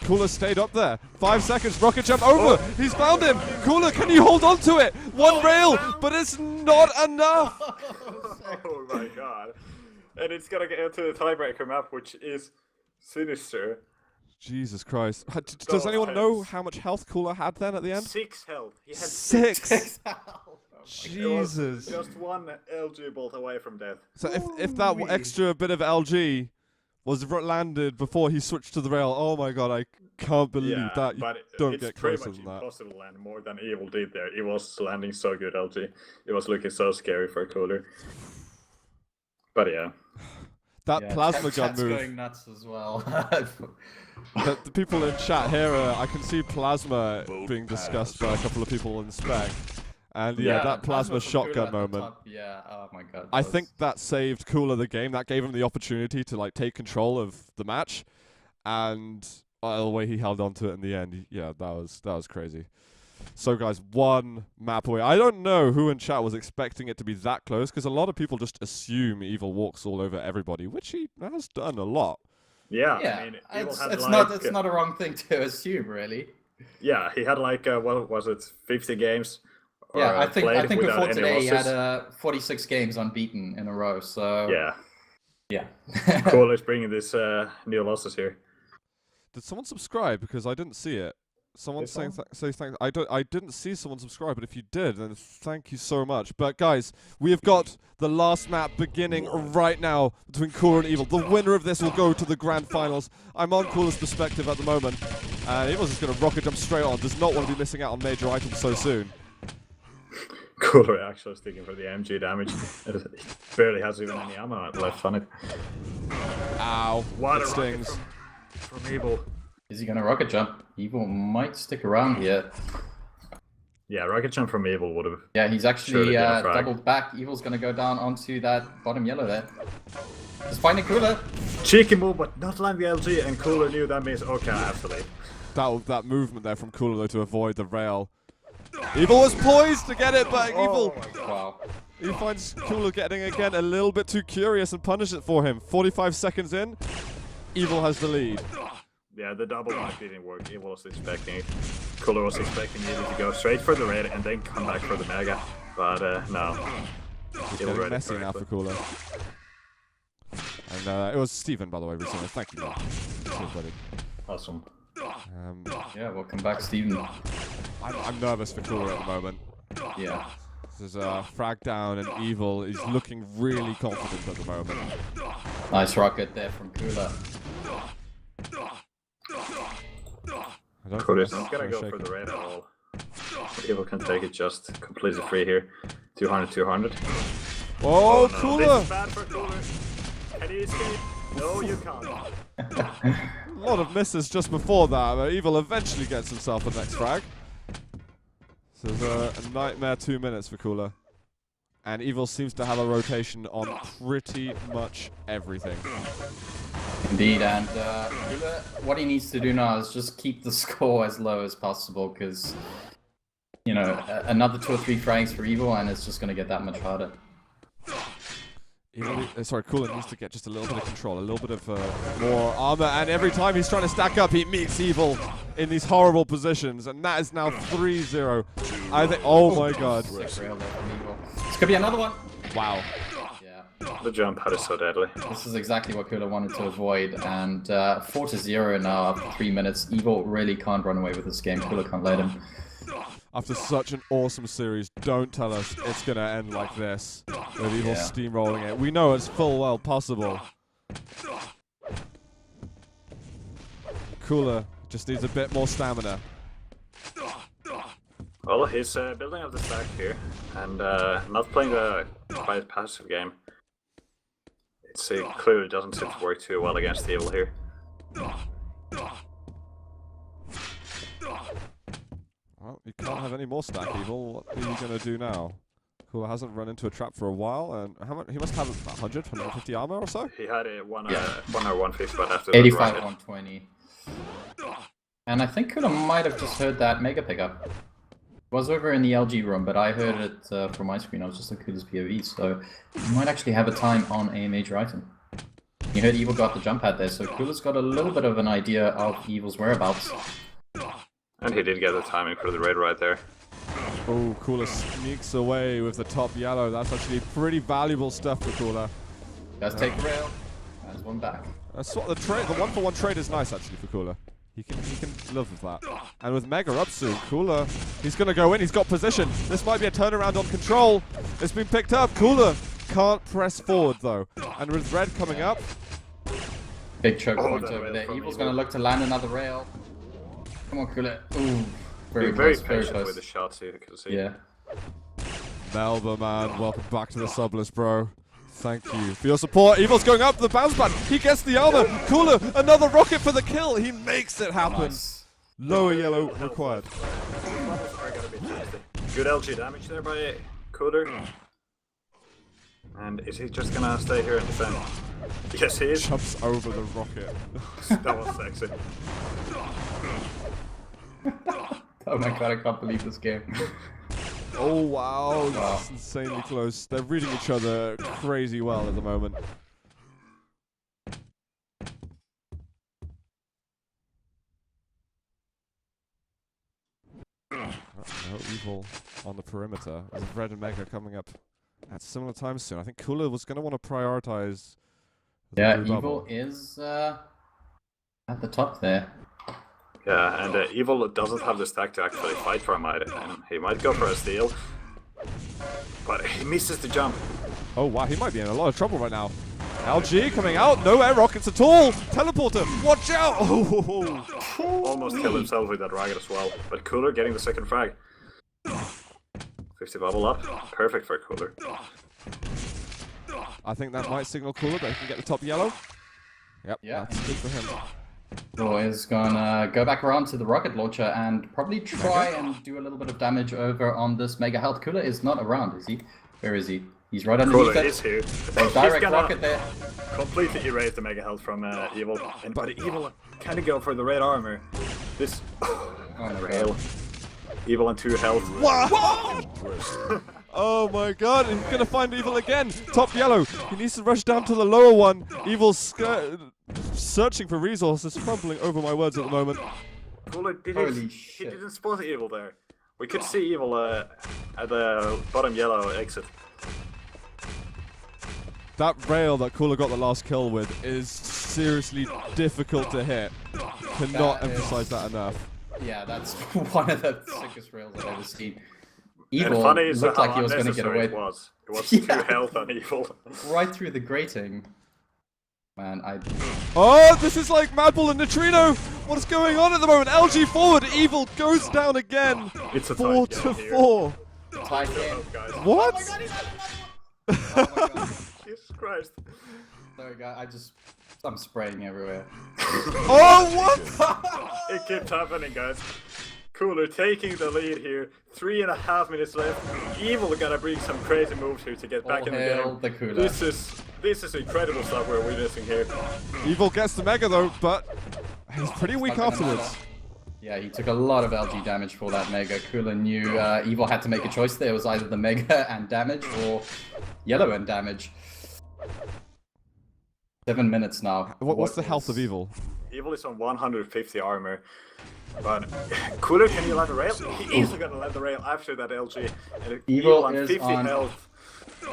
Cooler stayed up there. 5 seconds. Rocket jump over. He's found him. Cooler, can you hold on to it? One rail, but it's not enough. Oh my god. And it's gonna get into the tiebreaker map, which is sinister. Jesus Christ. Does anyone know how much health Cooler had then at the end? 6 health. He had 6. It was Jesus. just one LG bolt away from death. So if that extra bit of LG was landed before he switched to the rail, oh my god, I can't believe that. You but don't it's get pretty closer much than that. impossible to land more than Evil did there. He was landing so good, LG. It was looking so scary for Cooler. But yeah. That plasma gun Chat's move. going nuts as well. The people in chat here, I can see plasma being discussed by a couple of people in spec. And yeah, that plasma from Cooler shotgun at the moment. top. Yeah, oh my god. I think that saved Cooler the game. That gave him the opportunity to like take control of the match, and the way he held on to it in the end, yeah, that was crazy. So guys, one map away. I don't know who in chat was expecting it to be that close, because a lot of people just assume Evil walks all over everybody, which he has done a lot. Yeah, Yeah, I mean, Evil had it's not a wrong thing to assume, really. Yeah, he had like, what was it, 50 games? Yeah, I think played before without any today he losses. had 46 games unbeaten in a row. So Yeah, yeah. Cooler's bringing this new losses here. Did someone subscribe? Because I didn't see it. Someone saying say thanks. I didn't see someone subscribe, but if you did, then thank you so much. But guys, we have got the last map beginning right now between Cooler and Evil. The winner of this will go to the grand finals. I'm on Cooler's perspective at the moment, and Evil's just going to rocket jump straight on. Does not want to be missing out on major items so soon. Cooler actually sticking for the MG damage. It barely has even any ammo left on it. Ow! What It a rocket stings. from Evil. Is he gonna rocket jump? Evil might stick around here. Yeah, rocket jump from Evil would have. Yeah, he's actually Surely get a frag. doubled back. Evil's gonna go down onto that bottom yellow there. Just finding Cooler. Cheeky move, but not land the LG, and Cooler knew that means okay, I have to leave. That movement there from Cooler though to avoid the rail. Evil was poised to get it, but Evil. Wow. He finds Cooler getting again a little bit too curious and punishes it for him. 45 seconds in, Evil has the lead. Yeah, the double back didn't work. Evil was expecting it. Cooler was expecting Evil to go straight for the red and then come back for the mega, but no. It's Evil getting read it messy now for correctly. Cooler. And it was Stephen, by the way, recently. Thank you, man. Cheers, buddy. Awesome. Yeah, welcome back, Steven. I'm nervous for Cooler at the moment. Yeah. There's a frag down and Evil is looking really confident at the moment. Nice rocket there from Cooler. I don't Cooler's think not gonna that's go for shaken. the red at all. Evil can take it just completely free here. 200, 200. Oh, no. Cooler! This is bad for Cooler. Can he escape? No, you can't. A lot of misses just before that, but Evil eventually gets himself a next frag. So there's a nightmare 2 minutes for Cooler. And Evil seems to have a rotation on pretty much everything. Indeed, and Cooler, what he needs to do now is just keep the score as low as possible, because, you know, another 2 or 3 frags for Evil, and it's just going to get that much harder. Cooler needs to get just a little bit of control, a little bit of more armor, and every time he's trying to stack up, he meets Evil in these horrible positions, and that is now 3-0. I think. Oh my God! Sick rail there from Evil. This could be another one. Wow. Yeah. The jump pad is so deadly. This is exactly what Cooler wanted to avoid, and 4-0 now after 3 minutes. Evil really can't run away with this game. Cooler can't let him. After such an awesome series, don't tell us it's gonna end like this, with Evil steamrolling it. We know it's full well possible. Cooler just needs a bit more stamina. Well, he's building up the stack here, and not playing the quite passive game. It's clearly doesn't seem to work too well against Evil here. Well, you can't have any more stack, Evil. What are you going to do now? Cooler hasn't run into a trap for a while, and how much? He must have 100, 150 armor or so? He had a 1 or 150, but after 85, the 120. And I think Cooler might have just heard that mega pickup. It was over in the LG room, but I heard it from my screen. I was just looking at his POV, so he might actually have a time on a major item. You heard Evil got the jump pad there, so Cooler's got a little bit of an idea of Evil's whereabouts. And he did get the timing for the raid right there. Oh, Cooler sneaks away with the top yellow. That's actually pretty valuable stuff for Cooler. Let's take the rail. There's one back. That's what the 1-for-1 trade is nice actually for Cooler. He can live with that. And with Mega up soon, Cooler, he's gonna go in, he's got position. This might be a turnaround on control. It's been picked up. Cooler can't press forward though. And with red coming up. Big choke point that over rail there. from Evil's Evil. gonna look to land another rail. Come on, Cooler. Ooh. Very Very close, very patient with close. the shots, you can see. Yeah. Melba, man, welcome back to the sublist, bro. Thank you for your support. Evil's going up the bounce pad. He gets the armor. Cooler, another rocket for the kill. He makes it happen. Nice. Lower yellow required. Good LG damage there by Cooler. And is he just gonna stay here and defend? Yes, he is. Jumps over the rocket. That was sexy. Oh my god, I can't believe this game. Oh wow, this is insanely close. They're reading each other crazy well at the moment. No Evil on the perimeter. With Red and Mega coming up at similar times soon. I think Cooler was going to want to prioritize. Yeah, blue Evil bubble. is at the top there. Yeah, and Evil doesn't have the stack to actually fight for a might, and he might go for a steal. But he misses the jump. Oh wow, he might be in a lot of trouble right now. LG coming out, no air rockets at all. Teleporter, watch out! Oh, Almost killed himself with that rocket as well. But Cooler getting the second frag. 50 bubble up, perfect for Cooler. I think that might signal Cooler that he can get the top yellow. Yep, Yeah. that's good for him. Evil is gonna go back around to the rocket launcher and probably try and do a little bit of damage over on this Mega Health. Cooler is not around, is he? Where is he? He's right underneath Cooler it. is here. A direct rocket there. Completely erase the Mega Health from Evil. But Evil kind of go for the red armor. This my rail. Evil and 2 health. Wow! Oh my god, he's gonna find Evil again. Top yellow. He needs to rush down to the lower one. Evil's searching for resources, fumbling over my words at the moment. Cooler Holy he shit. didn't spot Evil there. We could see Evil at the bottom yellow exit. That rail that Cooler got the last kill with is seriously difficult to hit. Cannot emphasize that enough. Yeah, that's one of the sickest rails I've ever seen. Evil And funny is looked how like he was going to get unnecessary away. it was. It was Yeah. 2 health on Evil. Right through the grating. Man, Oh, this is like Madball and Neutrino. What is going on at the moment? LG forward. Evil goes down again. It's a 4 tight to game here. 4. tied in. Guys. What? Oh my god. Jesus Christ. Sorry, guys. I'm spraying everywhere. Oh, what? It keeps happening, guys. Cooler taking the lead here. 3.5 minutes left. Evil gonna bring some crazy moves here to get back All in the hail game. the Cooler. This is incredible stuff we're witnessing here. Evil gets the Mega though, but he's pretty weak Not gonna afterwards. matter. Yeah, he took a lot of LG damage for that Mega. Cooler knew Evil had to make a choice there. It was either the Mega and damage or yellow and damage. 7 minutes now. What's the health of Evil? Evil is on 150 armor. But Cooler, can you land the rail? He is gonna land the rail after that LG. And Evil on is 50 on- health.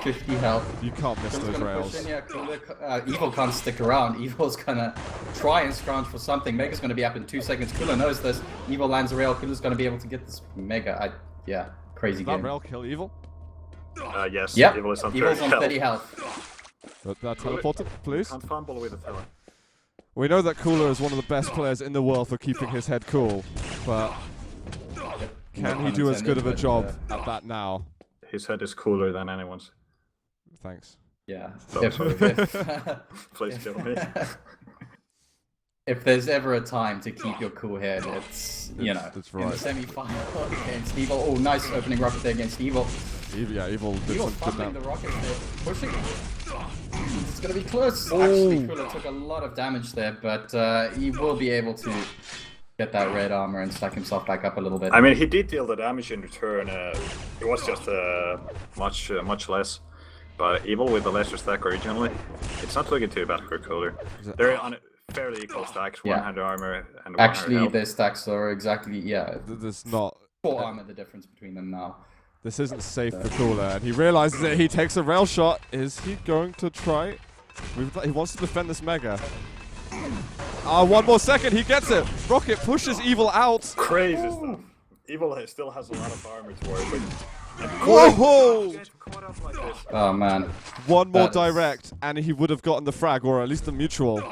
50 health. You can't miss Cooler's those gonna rails. push in, yeah, Evil can't stick around. Evil's gonna try and scrounge for something. Mega's gonna be up in 2 seconds. Cooler knows this. Evil lands a rail. Cooler's gonna be able to get this Mega. Yeah, crazy Did that game. rail kill Evil? Yes, Yep, Evil is on 30 Evil's on health. 30 health. That teleported, please. Can't fumble with the tele. We know that Cooler is one of the best players in the world for keeping his head cool, but can he do as good of a job at that now? His head is cooler than anyone's. Thanks. Yeah. So- Please kill me. If there's ever a time to keep your cool head, it's, you know, That's in the right. semi-final against Evil. Oh, nice opening rocket there against Evil. Yeah, Evil did Evil some good fumbling the now. rocket there, pushing. It's gonna be close. Oh. Actually, Cooler took a lot of damage there, but he will be able to get that red armor and stack himself back up a little bit. I mean, he did deal the damage in return. It was just much less. But Evil with the lesser stack originally, it's not looking too bad for Cooler. They're on fairly equal stacks, Yeah. 100 armor and 100 Actually, health. their stacks are exactly, yeah, There's not. 4 armor the difference between them now. This isn't safe for Cooler, and he realizes it. He takes a rail shot. Is he going to try? He wants to defend this Mega. 1 more second. He gets it. Rocket pushes Evil out. Crazy stuff. Evil still has a lot of armor to work with. And Whoa! get caught up like this. Oh man. One more That is- direct, and he would have gotten the frag, or at least the mutual.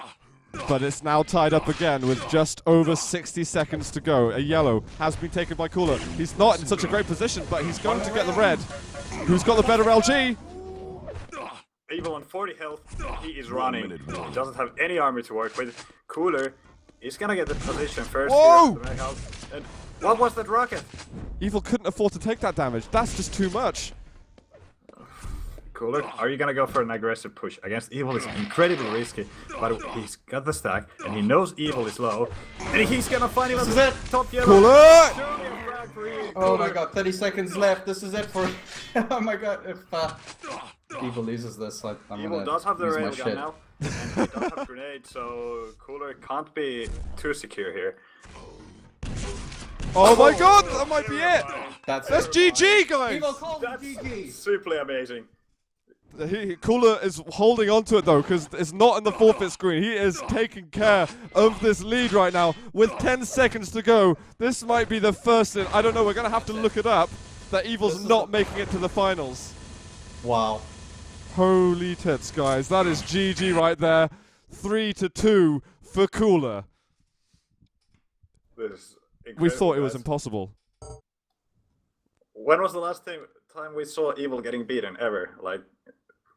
But it's now tied up again with just over 60 seconds to go. A yellow has been taken by Cooler. He's not in such a great position, but he's going to get the red. Who's got the better LG? Evil on 40 health, he is running. He doesn't have any armor to work with. Cooler is gonna get the position first. Whoa! Here at the Meg House. And what was that rocket? Evil couldn't afford to take that damage. That's just too much. Cooler, are you gonna go for an aggressive push? Against Evil is incredibly risky, but he's got the stack, and he knows Evil is low, and he's gonna find him at This the is it. top yellow. Cooler! Surely a frag for Evil. Oh my Cooler. god, 30 seconds left. This is it for. Oh my god, if Evil loses this, I'm Evil gonna does have the lose my railgun shit. now, and he does have grenades, so Cooler can't be too secure here. Oh my god, that might be it. That's GG, guys. Evil calls That's GG. simply amazing. Cooler is holding on to it though, because it's not in the forfeit screen. He is taking care of this lead right now with 10 seconds to go. This might be the first in, I don't know, we're going to have to look it up, that Evil's not making it to the finals. Wow. Holy tits, guys. That is GG right there. 3-2 for Cooler. This is We incredible, thought it was guys. impossible. When was the last time we saw Evil getting beaten ever? Like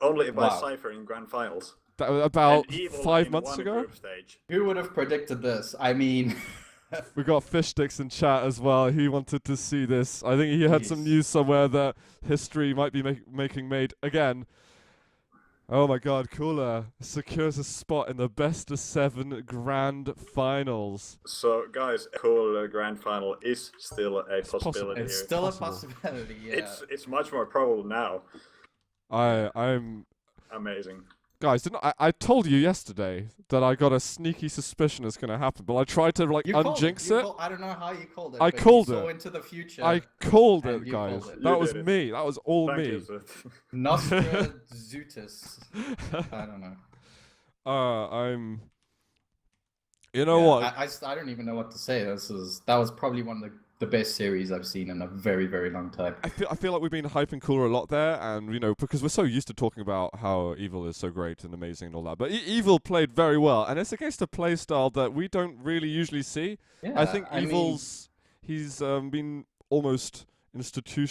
Only by Wow. Cypher in grand finals. About And Evil 5 in months one ago. group stage. Who would have predicted this? I mean, We got Fish Sticks in chat as well. He wanted to see this. I think he had some Jeez. news somewhere that history might be making made again. Oh my God, Cooler secures a spot in the best of 7 grand finals. So, guys, cool grand final is still a possible. possibility it's here. still possible. a possibility. Yeah. It's much more probable now. I'm Amazing. guys. I told you yesterday that I got a sneaky suspicion it's gonna happen, but I tried to like You called unjinx You it. I don't know how you called it. I but called you saw it. into the future. I called And it, you guys. called it. That You was did it. me. That was all Thank me. you, Zut. Nostradamus. I don't know. I'm. You know Yeah, what? I don't even know what to say. That was probably one of the best series I've seen in a very, very long time. I feel like we've been hyping Cooler a lot there, and because we're so used to talking about how Evil is so great and amazing and all that. But Evil played very well, and it's against a play style that we don't really usually see. Yeah, I think I mean- Evil's he's been almost institutional.